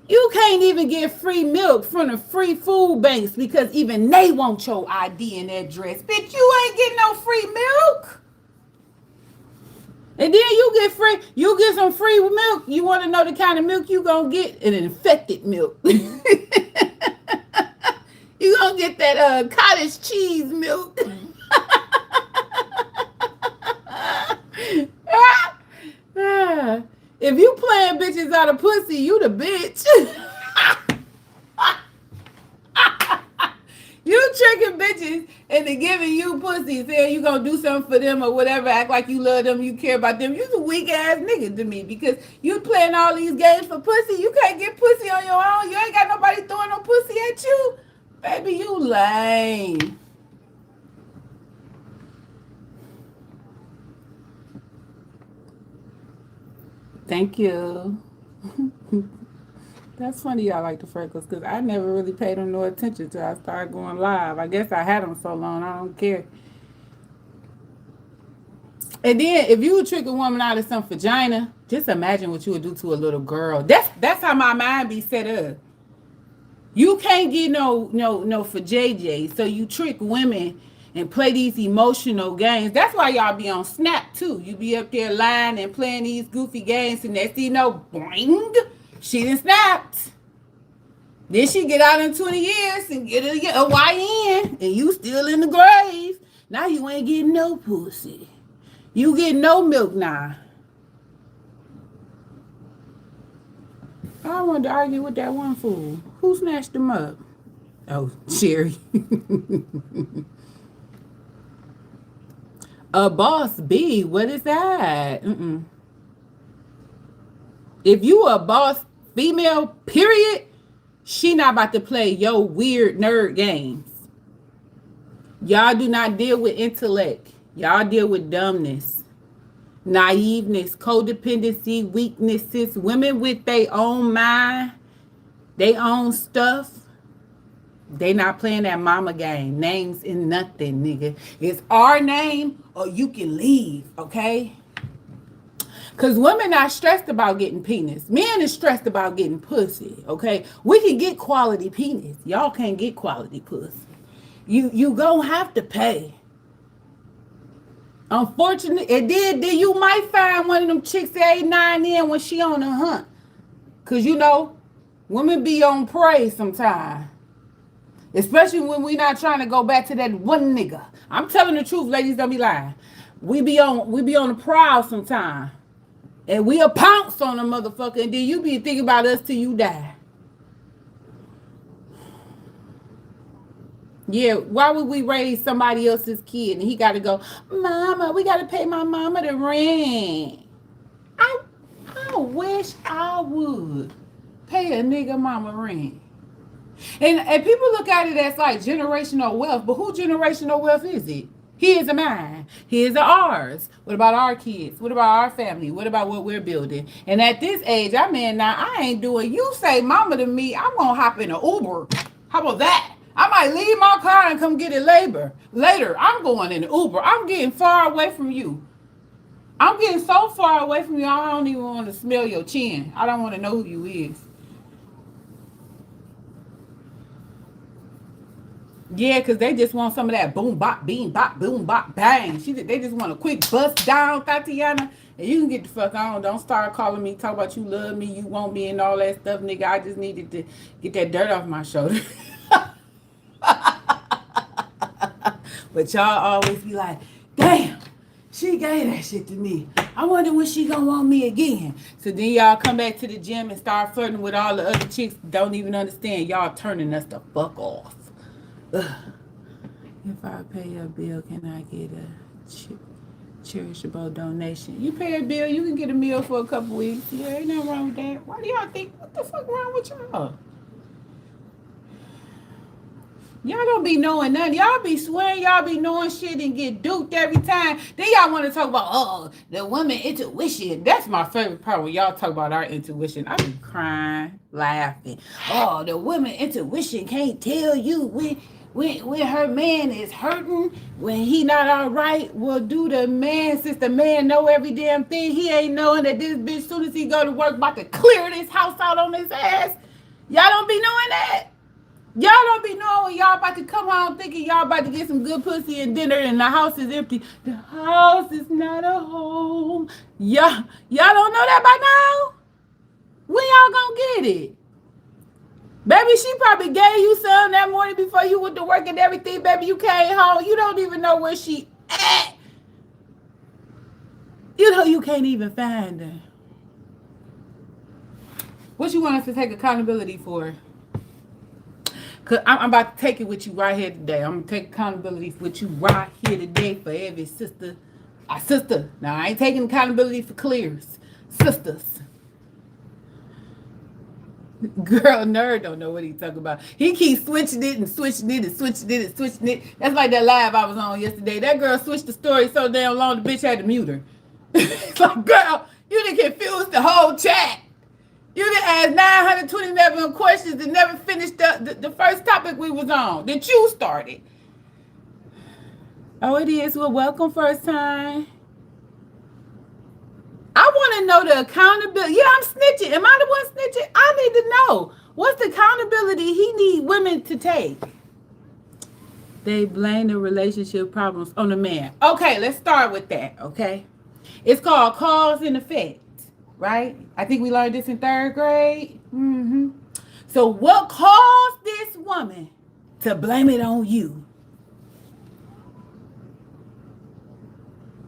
You can't even get free milk from the free food banks because even they want your ID and address. Bitch, you ain't getting no free milk. And then you get some free milk. You want to know the kind of milk you gonna get? An infected milk. You gonna get that cottage cheese milk. If you playing bitches out of pussy, you the bitch. You tricking bitches into giving you pussy, saying you gonna do something for them or whatever, act like you love them, you care about them. You's a weak ass nigga to me because you playing all these games for pussy. You can't get pussy on your own. You ain't got nobody throwing no pussy at you. Baby, you lame. Thank you. That's funny y'all like the freckles because I never really paid them no attention till I started going live. I guess I had them so long, I don't care. And then if you would trick a woman out of some vagina, just imagine what you would do to a little girl. That's how my mind be set up. You can't get no for JJ, so you trick women and play these emotional games. That's why y'all be on Snap too. You be up there lying and playing these goofy games, and next thing you know, boing, she done snapped. Then she get out in 20 years and get a YN, and you still in the grave. Now you ain't getting no pussy. You get no milk now. I wanted to argue with that one fool. Who snatched him up? Oh, Sherry. A boss B, what is that? If you a boss female, period, she not about to play your weird nerd games. Y'all do not deal with intellect. Y'all deal with dumbness, naiveness, codependency, weaknesses, women with their own mind, their own stuff. They not playing that mama game. Names in nothing, nigga. It's our name or you can leave, okay? Because women not stressed about getting penis. Men is stressed about getting pussy, okay? We can get quality penis. Y'all can't get quality pussy. You gonna have to pay. Unfortunately, and then you might find one of them chicks that ain't 9 in when she on a hunt. Because, women be on prey sometimes. Especially when we not trying to go back to that one nigga. I'm telling the truth, ladies, don't be lying. We be on the prowl sometimes. And we'll pounce on a motherfucker, and then you be thinking about us till you die. Yeah, why would we raise somebody else's kid and he got to go, Mama, we got to pay my mama the rent. I wish I would pay a nigga mama rent. And people look at it as like generational wealth, but who generational wealth is it? His and mine. His and ours. What about our kids? What about our family? What about what we're building? And at this age, I ain't doing, you say mama to me, I'm going to hop in an Uber. How about that? I might leave my car and come get it later. I'm going in an Uber. I'm getting far away from you. I'm getting so far away from you, I don't even want to smell your chin. I don't want to know who you is. Yeah, because they just want some of that boom bop, beam bop, boom bop, bang. They just want a quick bust down, Tatiana. And you can get the fuck on. Don't start calling me, talk about you love me, you want me, and all that stuff, nigga. I just needed to get that dirt off my shoulder. But y'all always be like, damn, she gave that shit to me. I wonder when she gonna want me again. So then y'all come back to the gym and start flirting with all the other chicks. Don't even understand. Y'all turning us the fuck off. Ugh. If I pay your bill, can I get a cherishable donation? You pay a bill, you can get a meal for a couple weeks. Yeah, ain't nothing wrong with that. Why do y'all think, what the fuck wrong with y'all? Y'all don't be knowing nothing. Y'all be swearing y'all be knowing shit and get duped every time. Then y'all want to talk about, oh, the woman intuition. That's my favorite part when y'all talk about our intuition. I be crying, laughing. Oh, the woman intuition can't tell you when her man is hurting, when he not all right. Well, do the man, since the man know every damn thing, he ain't knowing that this bitch, soon as he go to work, about to clear this house out on his ass. Y'all don't be knowing that. Y'all don't be knowing y'all about to come home thinking y'all about to get some good pussy and dinner and the house is empty. The house is not a home. Y'all don't know that by now? When y'all gonna get it? Baby, she probably gave you some that morning before you went to work and everything. Baby, you came home. You don't even know where she at. You know you can't even find her. What you want us to take accountability for? Cause I'm about to take it with you right here today. I'm gonna take accountability with you right here today for every sister. Sister. Now I ain't taking accountability for clears. Sisters. Girl, nerd don't know what he's talking about. He keeps switching it and switching it and switching it and switching it. That's like that live I was on yesterday. That girl switched the story so damn long the bitch had to mute her. It's like, girl, you done confused the whole chat. You done asked 927 questions and never finished the first topic we was on that you started. Oh, it is. Well, welcome first time. I want to know the accountability. Yeah, I'm snitching. Am I the one snitching? I need to know. What's the accountability he need women to take? They blame the relationship problems on the man. Okay, let's start with that, okay? It's called cause and effect, right? I think we learned this in 3rd grade. Mm-hmm. So what caused this woman to blame it on you?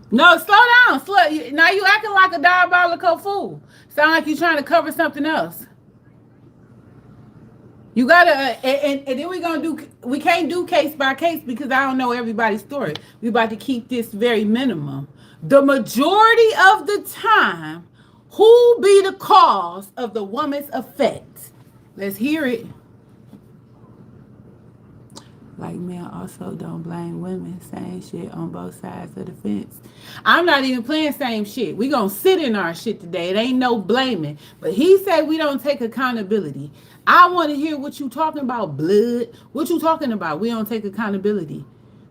No, slow down. Now you acting like a diabolical fool. Sound like you're trying to cover something else. You gotta, and then we can't do case by case because I don't know everybody's story. We about to keep this very minimum. The majority of the time, who be the cause of the woman's effect? Let's hear it. Like men also don't blame women. Same shit on both sides of the fence. I'm not even playing same shit. We gonna sit in our shit today. It ain't no blaming. But he said we don't take accountability. I want to hear what you talking about, blood. What you talking about? We don't take accountability.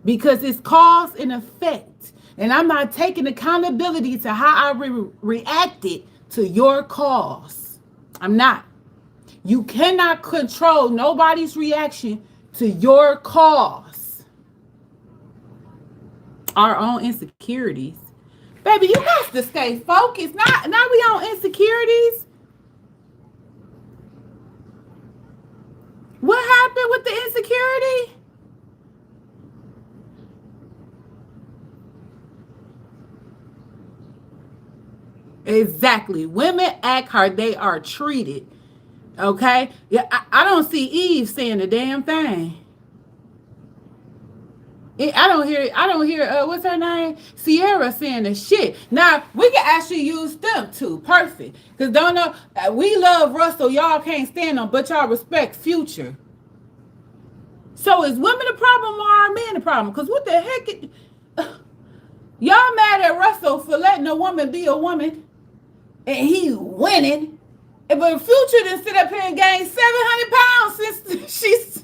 Because it's cause and effect. And I'm not taking accountability to how I reacted to your cause. I'm not. You cannot control nobody's reaction to your cause. Our own insecurities. Baby, you got to stay focused. Now we on insecurities. What happened with the insecurity? Exactly. Women act how they are treated. Okay? Yeah, I don't see Eve saying a damn thing. I don't hear what's her name? Sierra saying the shit. Now we can actually use them too. Perfect. Cause don't know we love Russell, y'all can't stand them, but y'all respect Future. So is women the problem or are men the problem? Cause what the heck y'all mad at Russell for letting a woman be a woman and he winning. But Future done sit up here and gained 700 pounds since she's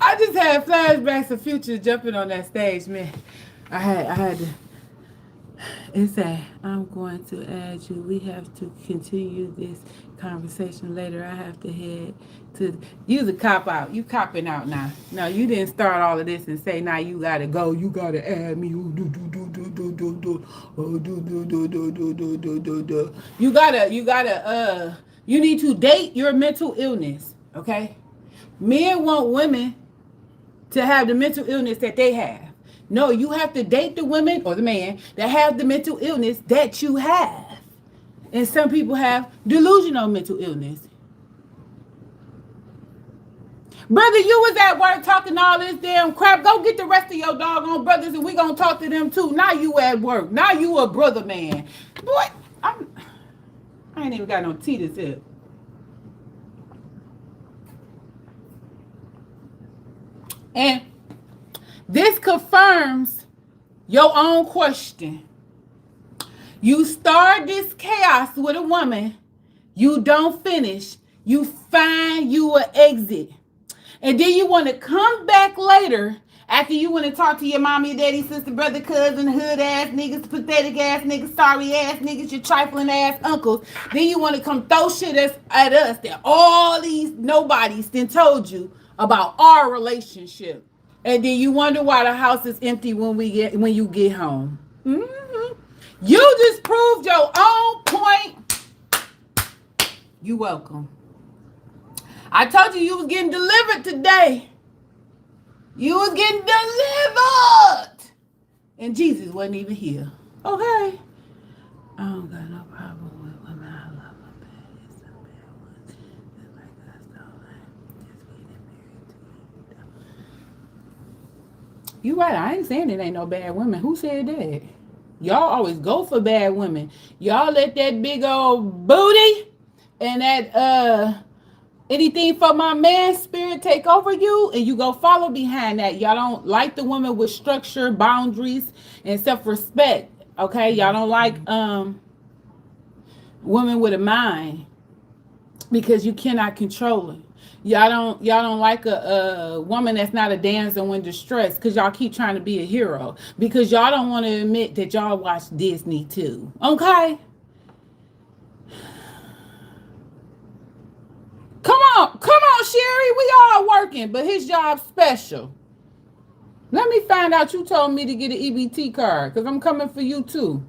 I just had flashbacks of Future jumping on that stage, man. I had to. It said, I'm going to add you. We have to continue this conversation later. I have to head to. You the cop out. You copping out now. No, you didn't start all of this and say, now you got to go. You got to add me. Oh, do. You need to date your mental illness. Okay? Men want women to have the mental illness that they have. No, you have to date the women or the man that have the mental illness that you have. And some people have delusional mental illness. Brother, you was at work talking all this damn crap. Go get the rest of your doggone brothers and we gonna talk to them too. Now you at work. Now you a brother man. Boy, I ain't even got no tea to sip. And this confirms your own question. You start this chaos with a woman, you don't finish, you find you an exit. And then you want to come back later after you want to talk to your mommy, daddy, sister, brother, cousin, hood ass niggas, pathetic ass niggas, sorry ass niggas, your trifling ass uncles. Then you want to come throw shit at us that all these nobodies then told you about our relationship. And then you wonder why the house is empty when you get home. Mm-hmm. You just proved your own point. You welcome. I told you was getting delivered today. You was getting delivered. And Jesus wasn't even here. Okay. I don't got no problem with women. I love them bad. It's some bad ones. Just like us, though. Just getting married to you. You right. I ain't saying it ain't no bad women. Who said that? Y'all always go for bad women. Y'all let that big old booty and that anything for my man spirit take over you, and you go follow behind that. Y'all don't like the woman with structure, boundaries, and self-respect. Okay, y'all don't like women with a mind because you cannot control it. Y'all don't like a woman that's not a damsel in distress because y'all keep trying to be a hero because y'all don't want to admit that y'all watch Disney too. Okay. Come on, Sherry. We all working, but his job's special. Let me find out you told me to get an EBT card because I'm coming for you too.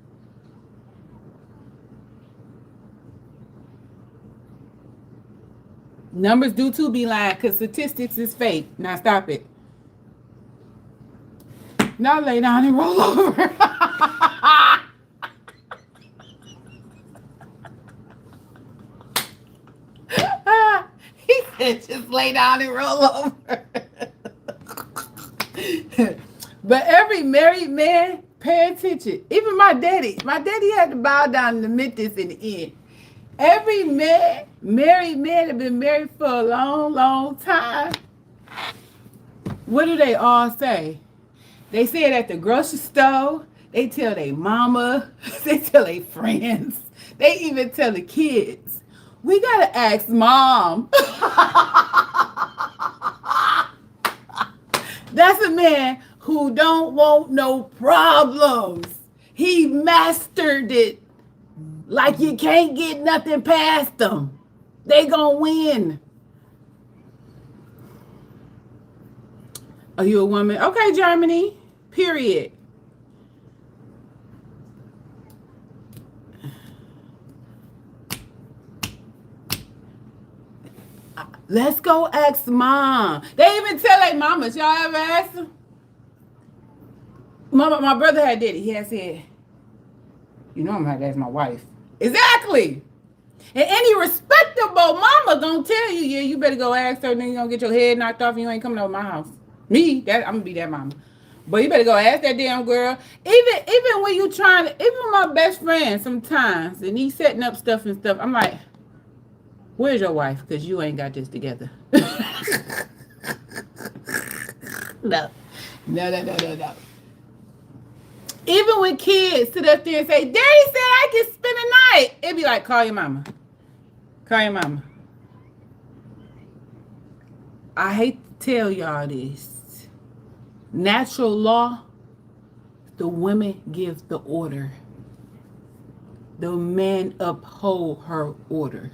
Numbers do too be lying because statistics is fake. Now stop it. Now lay down and roll over. He said just lay down and roll over. But every married man, pay attention. Even my daddy had to bow down and admit this in the end. Every married man have been married for a long, long time. What do they all say? They say it at the grocery store. They tell their mama. They tell their friends. They even tell the kids. We gotta ask mom. That's a man who don't want no problems. He mastered it. Like you can't get nothing past them. They gonna win. Are you a woman? Okay, Germany. Period. Let's go ask mom. They even tell their mamas. Y'all ever ask them? My brother had did it. He had said, you know I'm gonna ask my wife. Exactly. And any respectable mama gonna tell you, yeah, you better go ask her, then you gonna get your head knocked off and you ain't coming over my house. I'm gonna be that mama. But you better go ask that damn girl. Even when you trying to, even my best friend sometimes, and he's setting up stuff and stuff, I'm like, where's your wife? Because you ain't got this together. No. Even when kids sit up there and say, Daddy said I can spend the night. It'd be like, call your mama. Call your mama. I hate to tell y'all this. Natural law, the women give the order. the man uphold her order.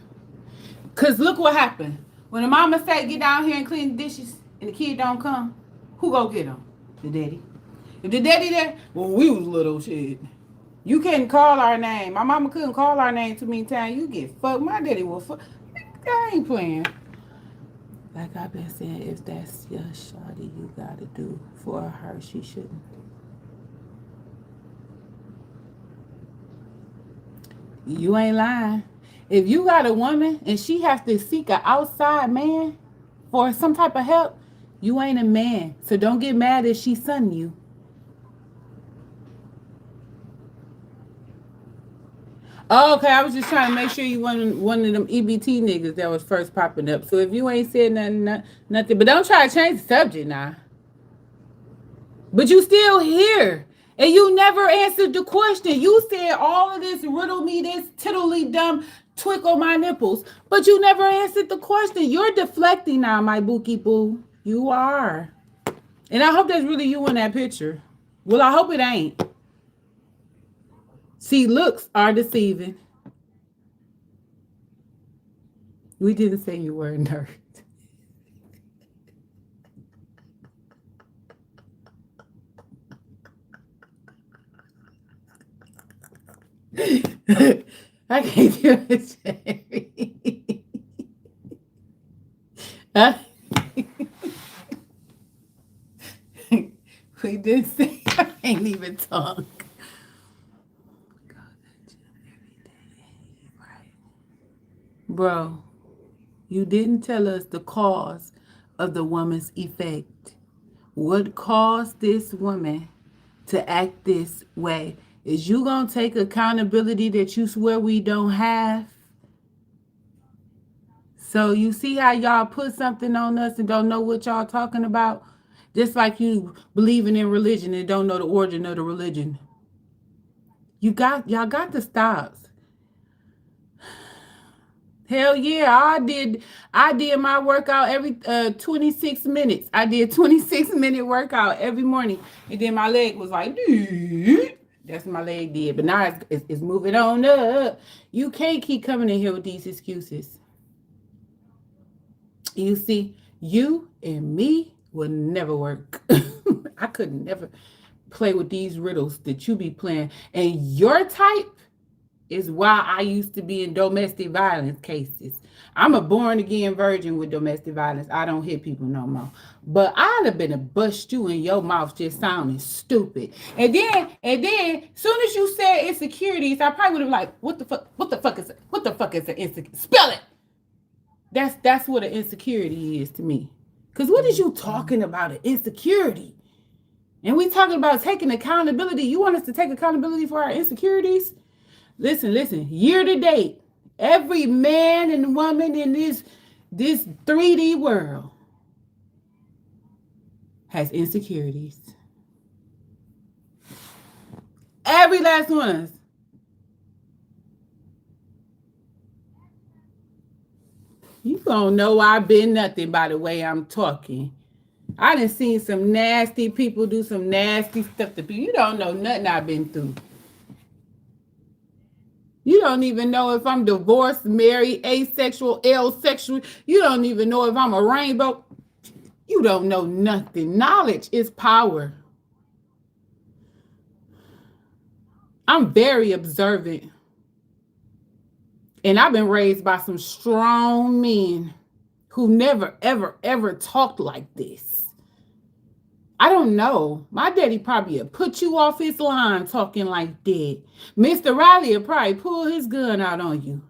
Cause look what happened. When the mama say get down here and clean the dishes and the kid don't come, who go get him? The daddy. If the daddy there, when we was little shit, you couldn't call our name. My mama couldn't call our name too many times. You get fucked. My daddy will fuck. I ain't playing. Like I've been saying, if that's your shawty, you gotta do for her. She shouldn't. You ain't lying. If you got a woman and she has to seek an outside man for some type of help, you ain't a man. So don't get mad if she son you. Oh, okay, I was just trying to make sure you wasn't one of them EBT niggas that was first popping up. So if you ain't said nothing, but don't try to change the subject now. But you still here. And you never answered the question. You said all of this riddle me this tiddly dumb twinkle my nipples. But you never answered the question. You're deflecting now, my bookie boo. You are. And I hope that's really you in that picture. Well, I hope it ain't. See, looks are deceiving. We didn't say you were a nerd. I can't do it, Jerry. Huh? We did say I can't even talk. Bro, you didn't tell us the cause of the woman's effect. What caused this woman to act this way? Is you gonna take accountability that you swear we don't have? So you see how y'all put something on us and don't know what y'all talking about? Just like you believing in religion and don't know the origin of the religion. Y'all got to stop. Hell yeah, I did my workout every 26 minutes. I did 26-minute workout every morning. And then my leg was like, that's what my leg did. But now it's moving on up. You can't keep coming in here with these excuses. You see, you and me will never work. I could never play with these riddles that you be playing. And your type is why I used to be in domestic violence cases. I'm a born again virgin with domestic violence. I don't hit people no more. But I'd have been a bust you in your mouth just sounding stupid. And then, soon as you said insecurities, I probably would have like, what the fuck is an insecurity? Spell it. That's what an insecurity is to me. Because what is you talking about, an insecurity? And we talking about taking accountability. You want us to take accountability for our insecurities? Listen, year to date, every man and woman in this 3D world has insecurities. Every last one of us. You don't know I've been nothing by the way I'm talking. I done seen some nasty people do some nasty stuff to people. You don't know nothing I've been through. You don't even know if I'm divorced, married, asexual, L-sexual. You don't even know if I'm a rainbow. You don't know nothing. Knowledge is power. I'm very observant. And I've been raised by some strong men who never, ever, ever talked like this. I don't know. My daddy probably would put you off his line talking like that. Mr. Riley would probably pull his gun out on you.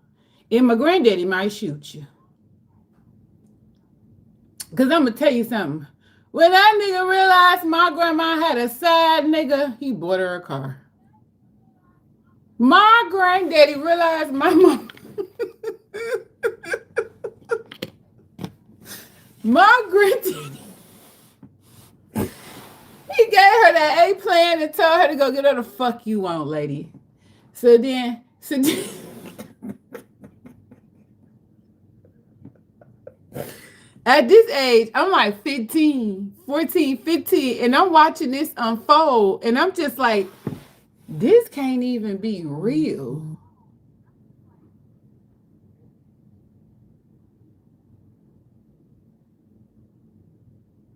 And my granddaddy might shoot you. Because I'm going to tell you something. When that nigga realized my grandma had a side nigga, he bought her a car. My granddaddy realized my mom... my granddaddy... He gave her that A plan and told her to go get her the fuck you want, lady. So then at this age, I'm like 14, 15, and I'm watching this unfold, and I'm just like, this can't even be real.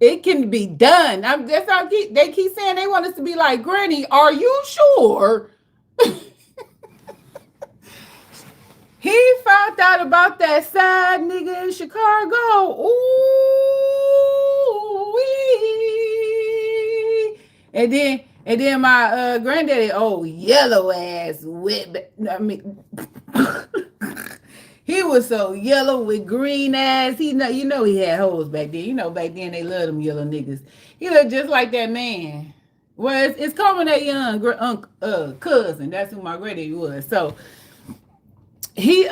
It can be done. That's how they keep saying they want us to be like, Granny, are you sure? He found out about that side nigga in Chicago. Ooh, wee. And then my granddaddy, oh yellow ass wet. I mean, he was so yellow with green ass. He had hoes back then. Back then they loved them yellow niggas. He looked just like that man. Well, it's coming that young cousin. That's who my granddaddy was. So he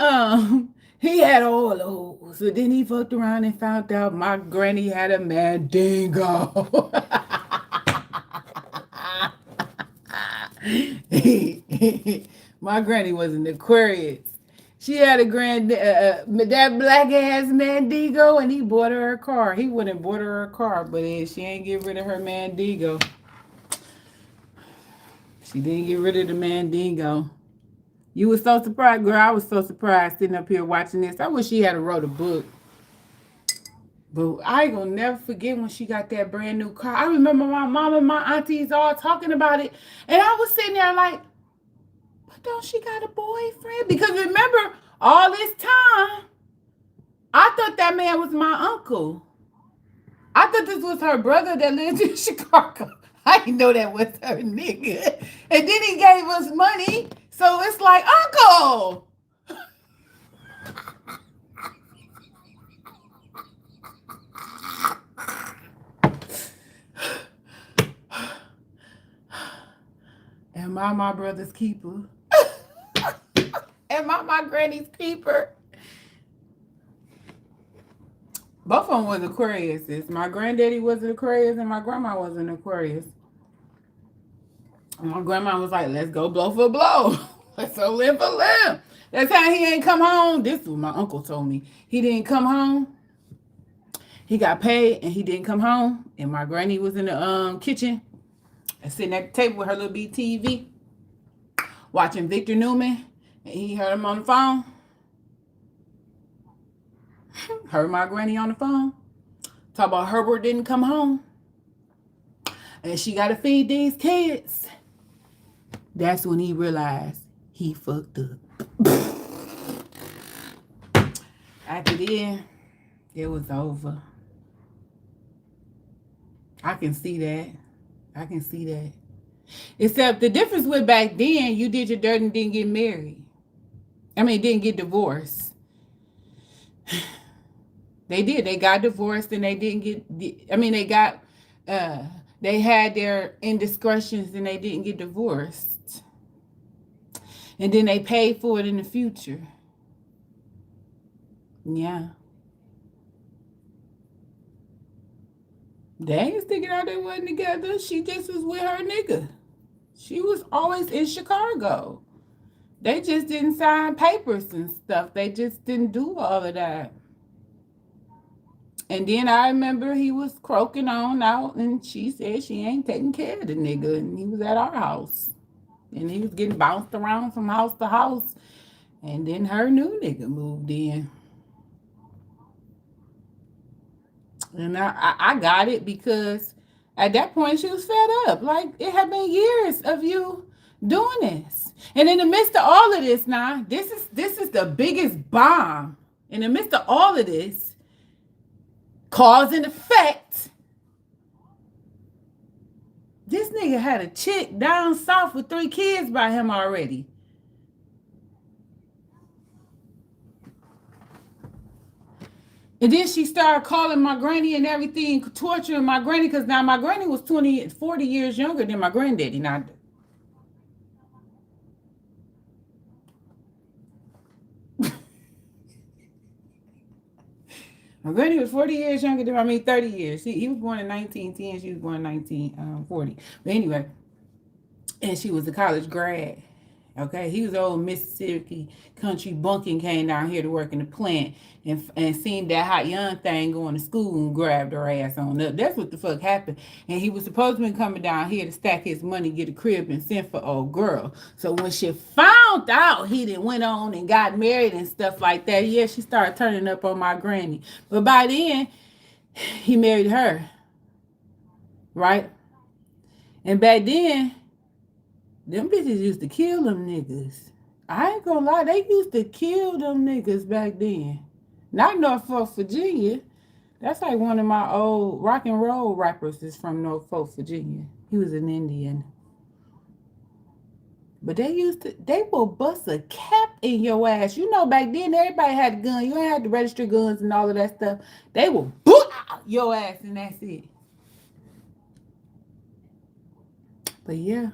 he had all the hoes. So then he fucked around and found out my granny had a mandingo. My granny was an Aquarius. She had a that black ass Mandingo, and he bought her a car. He went and bought her a car, but she ain't get rid of her Mandingo. She didn't get rid of the Mandingo. You was so surprised, girl. I was so surprised sitting up here watching this. I wish she had wrote a book. But I ain't gonna never forget when she got that brand new car. I remember my mom and my aunties all talking about it, and I was sitting there like, but don't she got a boyfriend? Because remember, all this time, I thought that man was my uncle. I thought this was her brother that lived in Chicago. I didn't know that was her nigga. And then he gave us money. So it's like, uncle. Am I my brother's keeper? Am I my granny's keeper? Both of them was Aquariuses. My granddaddy was an Aquarius and my grandma was an Aquarius. And my grandma was like, let's go blow for blow. Let's go limb for limb. That's how he ain't come home. This is what my uncle told me. He didn't come home. He got paid and he didn't come home. And my granny was in the kitchen and sitting at the table with her little BTV watching Victor Newman. And he heard him on the phone. Heard my granny on the phone. Talk about Herbert didn't come home. And she got to feed these kids. That's when he realized he fucked up. After then, it was over. I can see that. Except the difference with back then, you did your dirt and didn't get married. Didn't get divorced. They did. They got divorced and they didn't get, they had their indiscretions and they didn't get divorced. And then they paid for it in the future. Yeah. They ain't sticking out they wasn't together. She just was with her nigga. She was always in Chicago. They just didn't sign papers and stuff. They just didn't do all of that. And then I remember he was croaking on out and she said she ain't taking care of the nigga. And he was at our house. And he was getting bounced around from house to house. And then her new nigga moved in. And I got it because at that point she was fed up. Like, it had been years of you doing this. And in the midst of all of this now, this is the biggest bomb. In the midst of all of this, cause and effect, this nigga had a chick down south with 3 kids by him already. And then she started calling my granny and everything, torturing my granny, because now my granny was 40 years younger than my granddaddy. Now, my granny was 40 years younger than 30 years. He was born in 1910. She was born in 1940. But anyway, and she was a college grad. Okay, he was old Mississippi country bunking, came down here to work in the plant and seen that hot young thing going to school and grabbed her ass on up. That's what the fuck happened. And he was supposed to be coming down here to stack his money, get a crib, and send for old girl. So when she found out he done went on and got married and stuff like that, yeah, she started turning up on my granny. But by then, he married her. right? And back then, them bitches used to kill them niggas. I ain't gonna lie, they used to kill them niggas back then. Not Norfolk, Virginia. That's like one of my old rock and roll rappers is from Norfolk, Virginia. He was an Indian. But they will bust a cap in your ass. You know, back then everybody had a gun. You ain't had to register guns and all of that stuff. They will boot your ass and that's it. But yeah,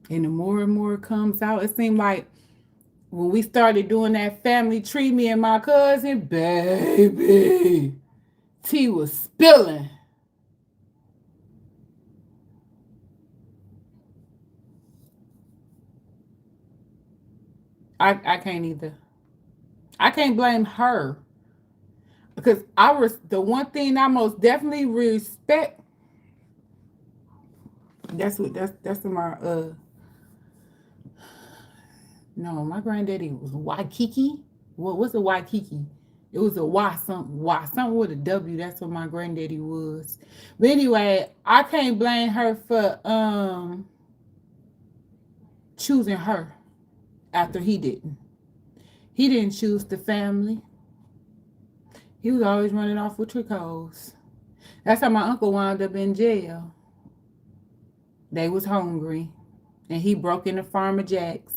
and the more and more it comes out, it seemed like when we started doing that family tree, me and my cousin, baby, tea was spilling. I can't either. I can't blame her because the one thing I most definitely respect. That's my no, my granddaddy was Waikiki. What's a Waikiki? It was a Y something with a W. That's what my granddaddy was. But anyway, I can't blame her for choosing her after he didn't. He didn't choose the family. He was always running off with trick hoes. That's how my uncle wound up in jail. They was hungry, and he broke into Farmer Jack's.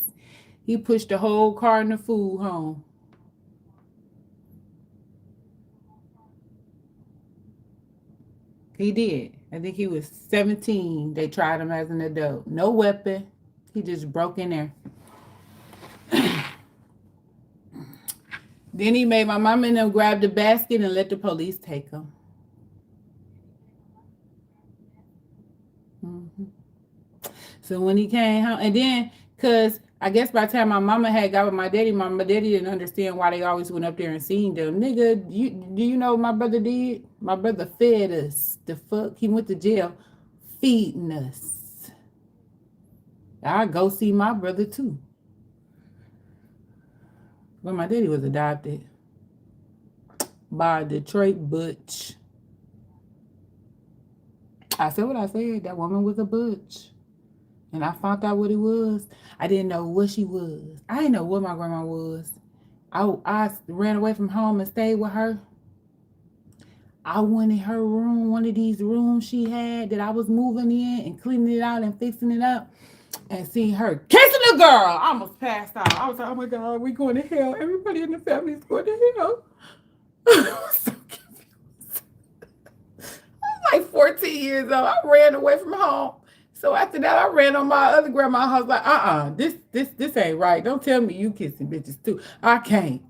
He pushed the whole carton of food home. He did. I think he was 17. They tried him as an adult. No weapon. He just broke in there. Then he made my mom and them grab the basket and let the police take him. Hmm. So when he came home, and then, because I guess by the time my mama had got with my daddy didn't understand why they always went up there and seen them. Nigga, do you know what my brother did? My brother fed us. The fuck? He went to jail feeding us. I go see my brother too. But my daddy was adopted by a Detroit butch. I said what I said. That woman was a butch. And I found out what it was. I didn't know what she was. I didn't know what my grandma was. I ran away from home and stayed with her. I went in her room, one of these rooms she had that I was moving in and cleaning it out and fixing it up and seeing her kissing the girl. I almost passed out. I was like, oh my God, we going to hell. Everybody in the family is going to hell. I was so confused. I was like 14 years old. I ran away from home. So after that, I ran on my other grandma's house like, this ain't right. Don't tell me you kissing bitches too. I can't.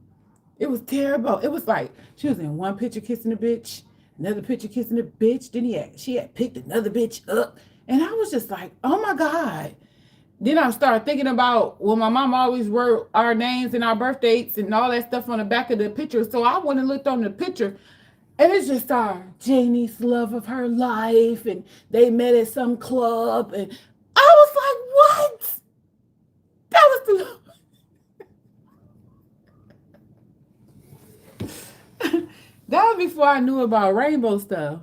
It was terrible. It was like she was in one picture kissing a bitch, another picture kissing a bitch. Then she had picked another bitch up. And I was just like, oh my God. Then I started thinking about when my mom always wrote our names and our birth dates and all that stuff on the back of the picture. So I went and looked on the picture and it's just our Janie's love of her life. And they met at some club. And I was like, what? That was the that was before I knew about rainbow stuff.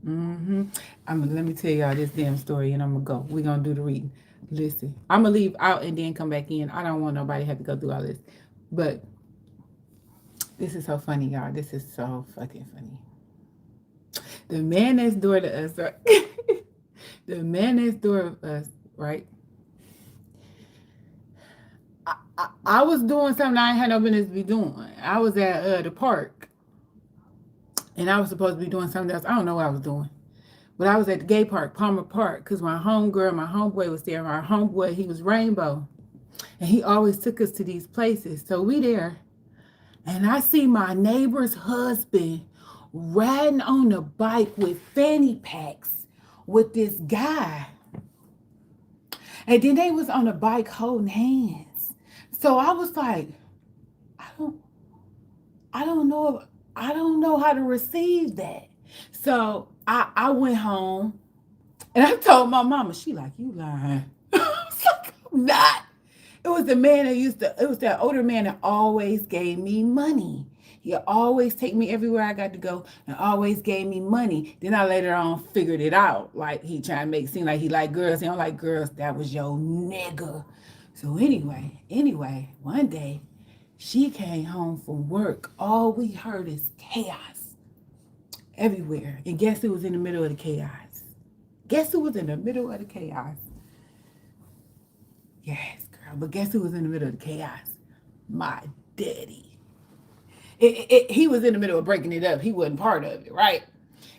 Mm-hmm. Let me tell y'all this damn story and I'm gonna go. We're gonna do the reading. Listen, I'm gonna leave out and then come back in. I don't want nobody to have to go through all this. But this is so funny, y'all. This is so fucking funny. The man next door to us, right? The man next door to us, right? I was doing something I ain't had no business to be doing. I was at the park and I was supposed to be doing something else. I don't know what I was doing. But I was at the gay park, Palmer Park, because my homegirl, my homeboy was there. My homeboy, he was rainbow. And he always took us to these places. So we there. And I see my neighbor's husband riding on a bike with fanny packs with this guy. And then they was on a bike holding hands. So I was like, I don't I don't know I don't know how to receive that. So I went home and I told my mama, she like, you lying. I was like, I'm not. It was the man that it was that older man that always gave me money. He always take me everywhere I got to go and always gave me money. Then I later on figured it out. Like he trying to make it seem like he like girls. He don't like girls. That was your nigga. So anyway, one day she came home from work. All we heard is chaos everywhere. And guess who was in the middle of the chaos? Guess who was in the middle of the chaos? Yes, girl. But guess who was in the middle of the chaos? My daddy. He was in the middle of breaking it up. He wasn't part of it, right?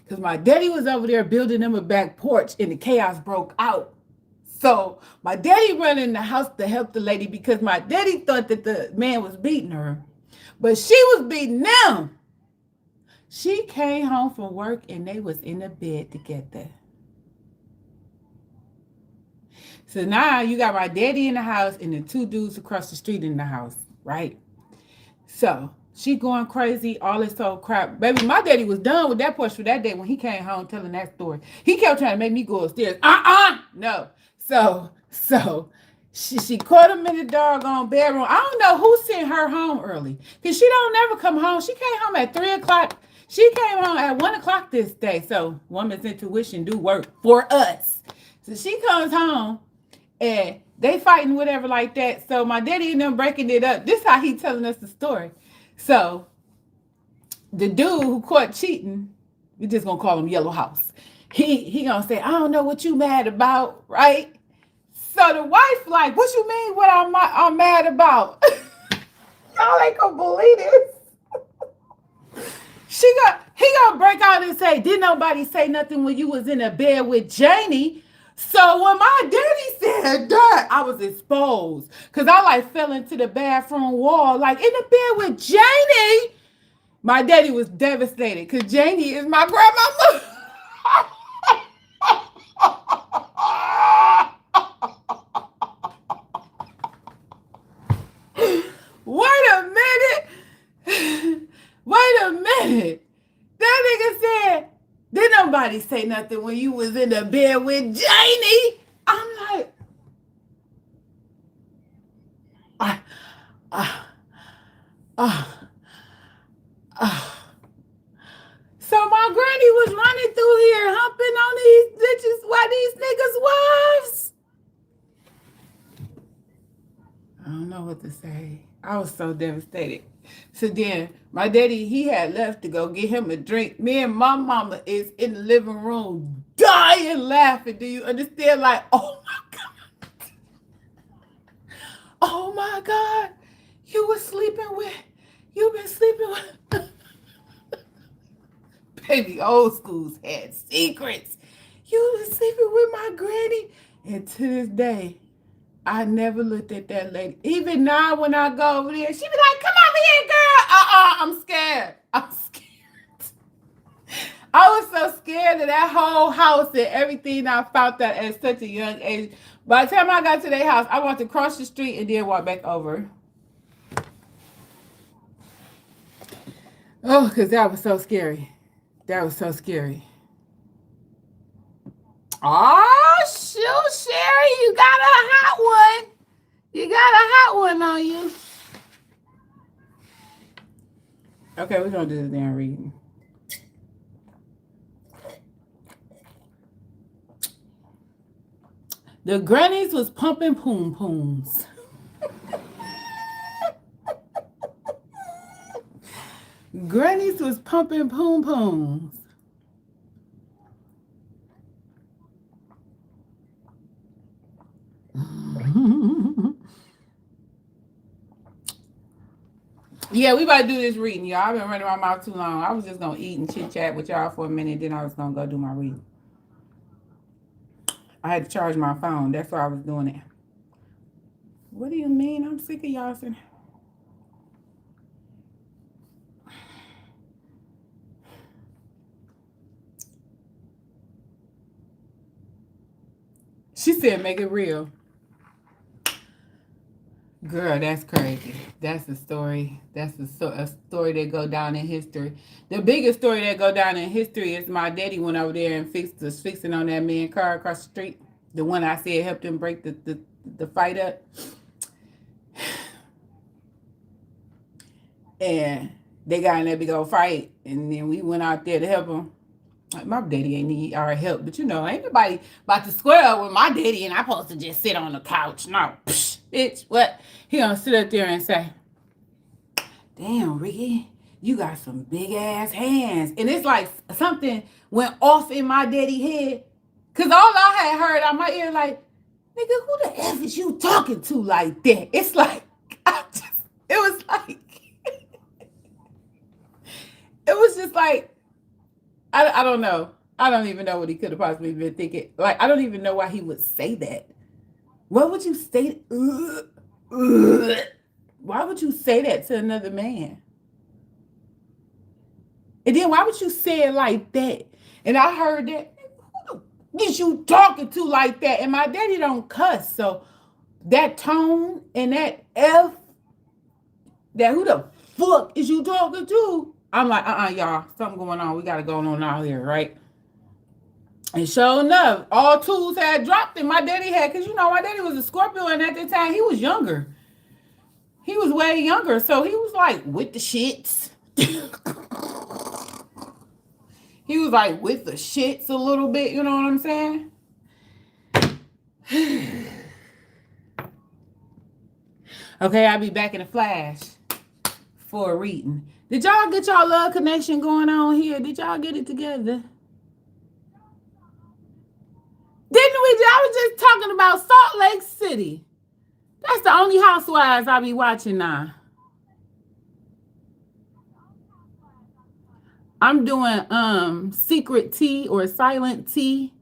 Because my daddy was over there building them a back porch and the chaos broke out. So my daddy ran in the house to help the lady because my daddy thought that the man was beating her. But she was beating them. She came home from work and they was in the bed together. So now you got my daddy in the house and the two dudes across the street in the house, right? So she going crazy, all this old crap. Baby, my daddy was done with that porch for that day when he came home telling that story. He kept trying to make me go upstairs. No. So she caught him in the doggone bedroom. I don't know who sent her home early. Because she don't never come home. She came home at 3 o'clock. She came home at 1 o'clock this day. So woman's intuition do work for us. So she comes home and they fighting whatever like that. So my daddy and them breaking it up. This how he telling us the story. So the dude who caught cheating, we just gonna call him Yellow House. He gonna say, I don't know what you mad about, right? So the wife like, what you mean what I'm mad about? Y'all ain't gonna believe this. He gonna break out and say, didn't nobody say nothing when you was in a bed with Janie? So when my daddy said that, I was exposed. Cause I like fell into the bathroom wall, like in the bed with Janie. My daddy was devastated because Janie is my grandmama. Wait a minute. Wait a minute. That nigga said, did nobody say nothing when you was in the bed with Janie? I'm like, ah, ah, ah, ah. So my granny was running through here humping on these bitches while these niggas' wives. I don't know what to say. I was so devastated. So then my daddy, he had left to go get him a drink. Me and my mama is in the living room dying laughing. Do you understand? Like, oh my God. Oh my God. You been sleeping with. Baby, old schools had secrets. You been sleeping with my granny. And to this day, I never looked at that lady. Even now when I go over there, she be like, come over here, girl. I'm scared. I'm scared. I was so scared of that whole house and everything. I found that at such a young age. By the time I got to their house, I wanted to cross the street and then walk back over. Oh, because that was so scary. That was so scary. Oh, shoot, Sherry, you got a hot one. You got a hot one on you. Okay, we're going to do this damn reading. The grannies was pumping poom pooms. Grannies was pumping poom pooms. Yeah, we about to do this reading, y'all. I've been running my mouth too long. I was just going to eat and chit chat with y'all for a minute, then I was going to go do my reading. I had to charge my phone. That's why I was doing it. What do you mean? I'm sick of y'all saying. She said, make it real. Girl, that's crazy. That's a story. That's a story that go down in history. The biggest story that go down in history is my daddy went over there and was fixing on that man's car across the street. The one I said helped him break the fight up. And They got in that big old fight, and then we went out there to help him. Like, my daddy ain't need our help, but ain't nobody about to square up with my daddy, and I'm supposed to just sit on the couch. No, psh, bitch, what? He gonna sit up there and say, "Damn, Ricky, you got some big ass hands," and it's like something went off in my daddy head, cause all I had heard out my ear like, "Nigga, who the f is you talking to like that?" It's like it was like it was just like I don't know. I don't even know what he could have possibly been thinking. Like, I don't even know why he would say that. What would you say? Why would you say that to another man? And then why would you say it like that? And I heard that. Who the is you talking to like that? And my daddy don't cuss. So that tone and that F, that who the fuck is you talking to? I'm like, y'all, something going on. We got to go on out here, right? And sure enough, all tools had dropped and my daddy had, because my daddy was a Scorpio, and at the time he was younger. He was way younger, so he was like with the shits. He was like with the shits a little bit, you know what I'm saying? Okay, I'll be back in a flash for a reading. Did y'all get y'all love connection going on here? Did y'all get it together? Didn't we? I was just talking about Salt Lake City. That's the only housewives I be watching now. I'm doing Secret Tea or Silent Tea.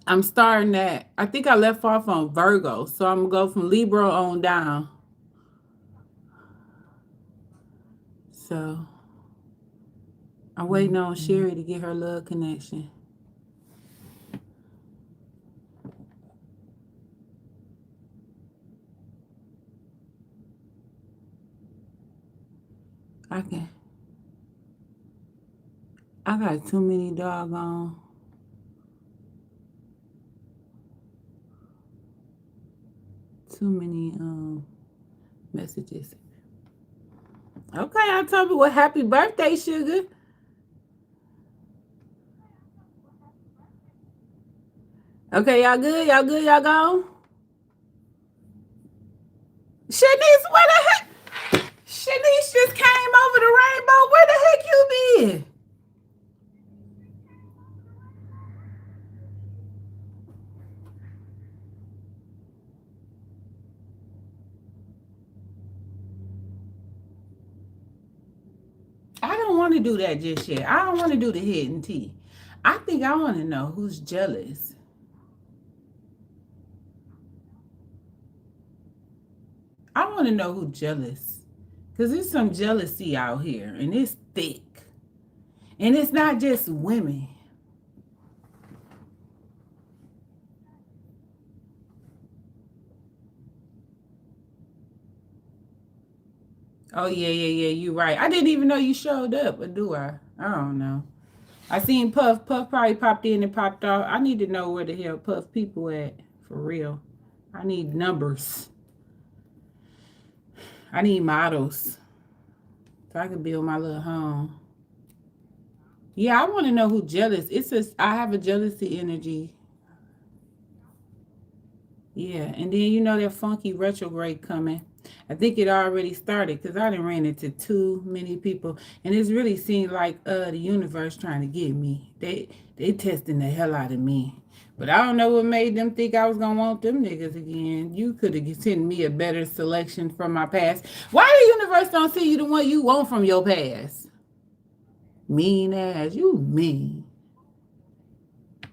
I'm starting that. I think I left off on Virgo, so I'm gonna go from Libra on down. So I'm waiting on Sherry to get her love connection. I got too many doggone. Too many messages. Okay, October. Well, happy birthday, sugar. Okay, y'all good? Y'all good? Y'all gone? Shanice, where the heck? Shanice just came over the rainbow. Where the heck you been? I don't want to do that just yet. I don't want to do the hidden tea. I think I want to know who's jealous. I want to know who's jealous. Because there's some jealousy out here, and it's thick. And it's not just women. Oh, yeah, you're right. I didn't even know you showed up, or do I? I don't know. I seen Puff. Puff probably popped in and popped off. I need to know where the hell Puff people at, for real. I need numbers. I need models so I can build my little home. Yeah, I want to know who jealous. It's just I have a jealousy energy. Yeah, and then that funky retrograde coming. I think it already started because I done ran into too many people, and it's really seemed like the universe trying to get me. They testing the hell out of me. But I don't know what made them think I was gonna want them niggas again. You could have sent me a better selection from my past. Why the universe don't see you the one you want from your past? Mean ass, you mean.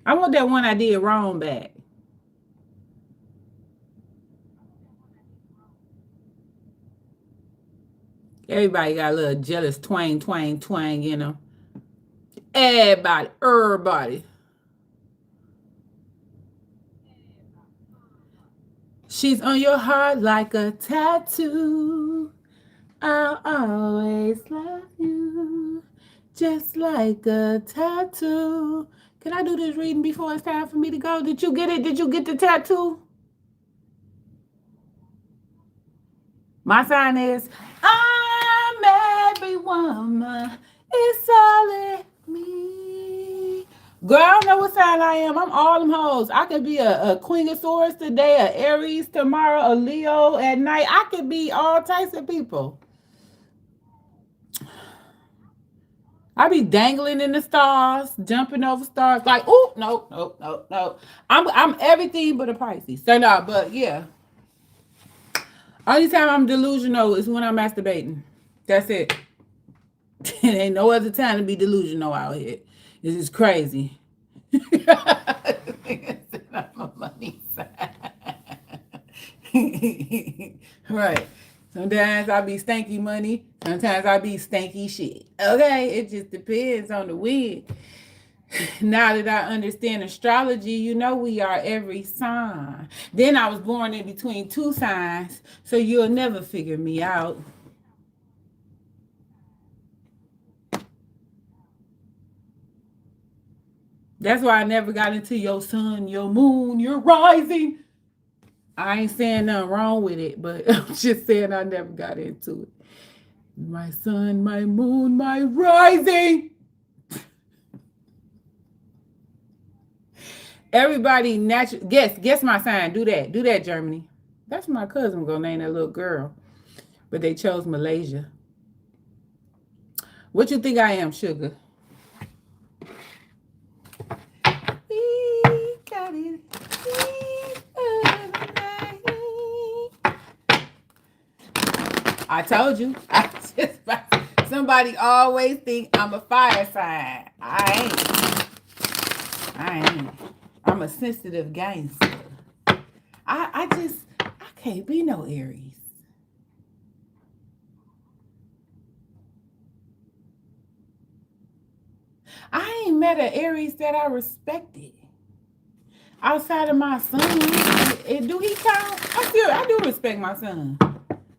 I want that one I did wrong back. Everybody got a little jealous twang, twang, twang, Everybody. She's on your heart like a tattoo. I'll always love you, just like a tattoo. Can I do this reading before it's time for me to go? Did you get it? Did you get the tattoo? My sign is I'm everything It's all in me. Girl, I don't know what sign I am. I'm all them hoes. I could be a Queen of Swords today, a Aries tomorrow, a Leo at night. I could be all types of people. I be dangling in the stars, jumping over stars. Like, oh, no, no, no, no. I'm everything but a Pisces. So no, but yeah. Only time I'm delusional is when I'm masturbating. That's it. It ain't no other time to be delusional out here. This is crazy. I'm a money side. Right. Sometimes I be stanky money. Sometimes I be stanky shit. Okay, it just depends on the wind. Now that I understand astrology, you know we are every sign. Then I was born in between two signs, so you'll never figure me out. That's why I never got into your sun, your moon, your rising. I ain't saying nothing wrong with it, but I'm just saying I never got into it. My sun, my moon, my rising. Everybody natural guess my sign. Do that, Germany. That's my cousin gonna name that little girl. But they chose Malaysia. What you think I am, sugar? We got it. I told you. Somebody always think I'm a fire sign. I ain't. I'm a sensitive gangster. I can't be no Aries. I ain't met an Aries that I respected. Outside of my son, do he count? I do respect my son.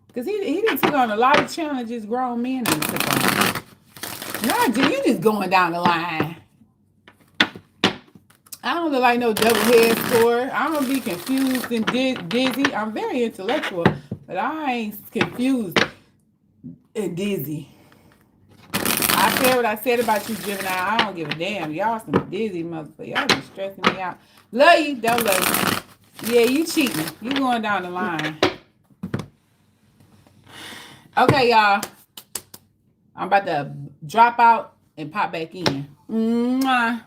Because he didn't take on a lot of challenges grown men didn't take on. Nah, you just going down the line. I don't look like no double head scorer. I don't be confused and dizzy. I'm very intellectual, but I ain't confused and dizzy. I said what I said about you, Gemini. I don't give a damn. Y'all some dizzy motherfuckers. Y'all be stressing me out. Love you, don't love you. Yeah, you cheating. You going down the line. Okay, y'all. I'm about to drop out and pop back in. Mwah.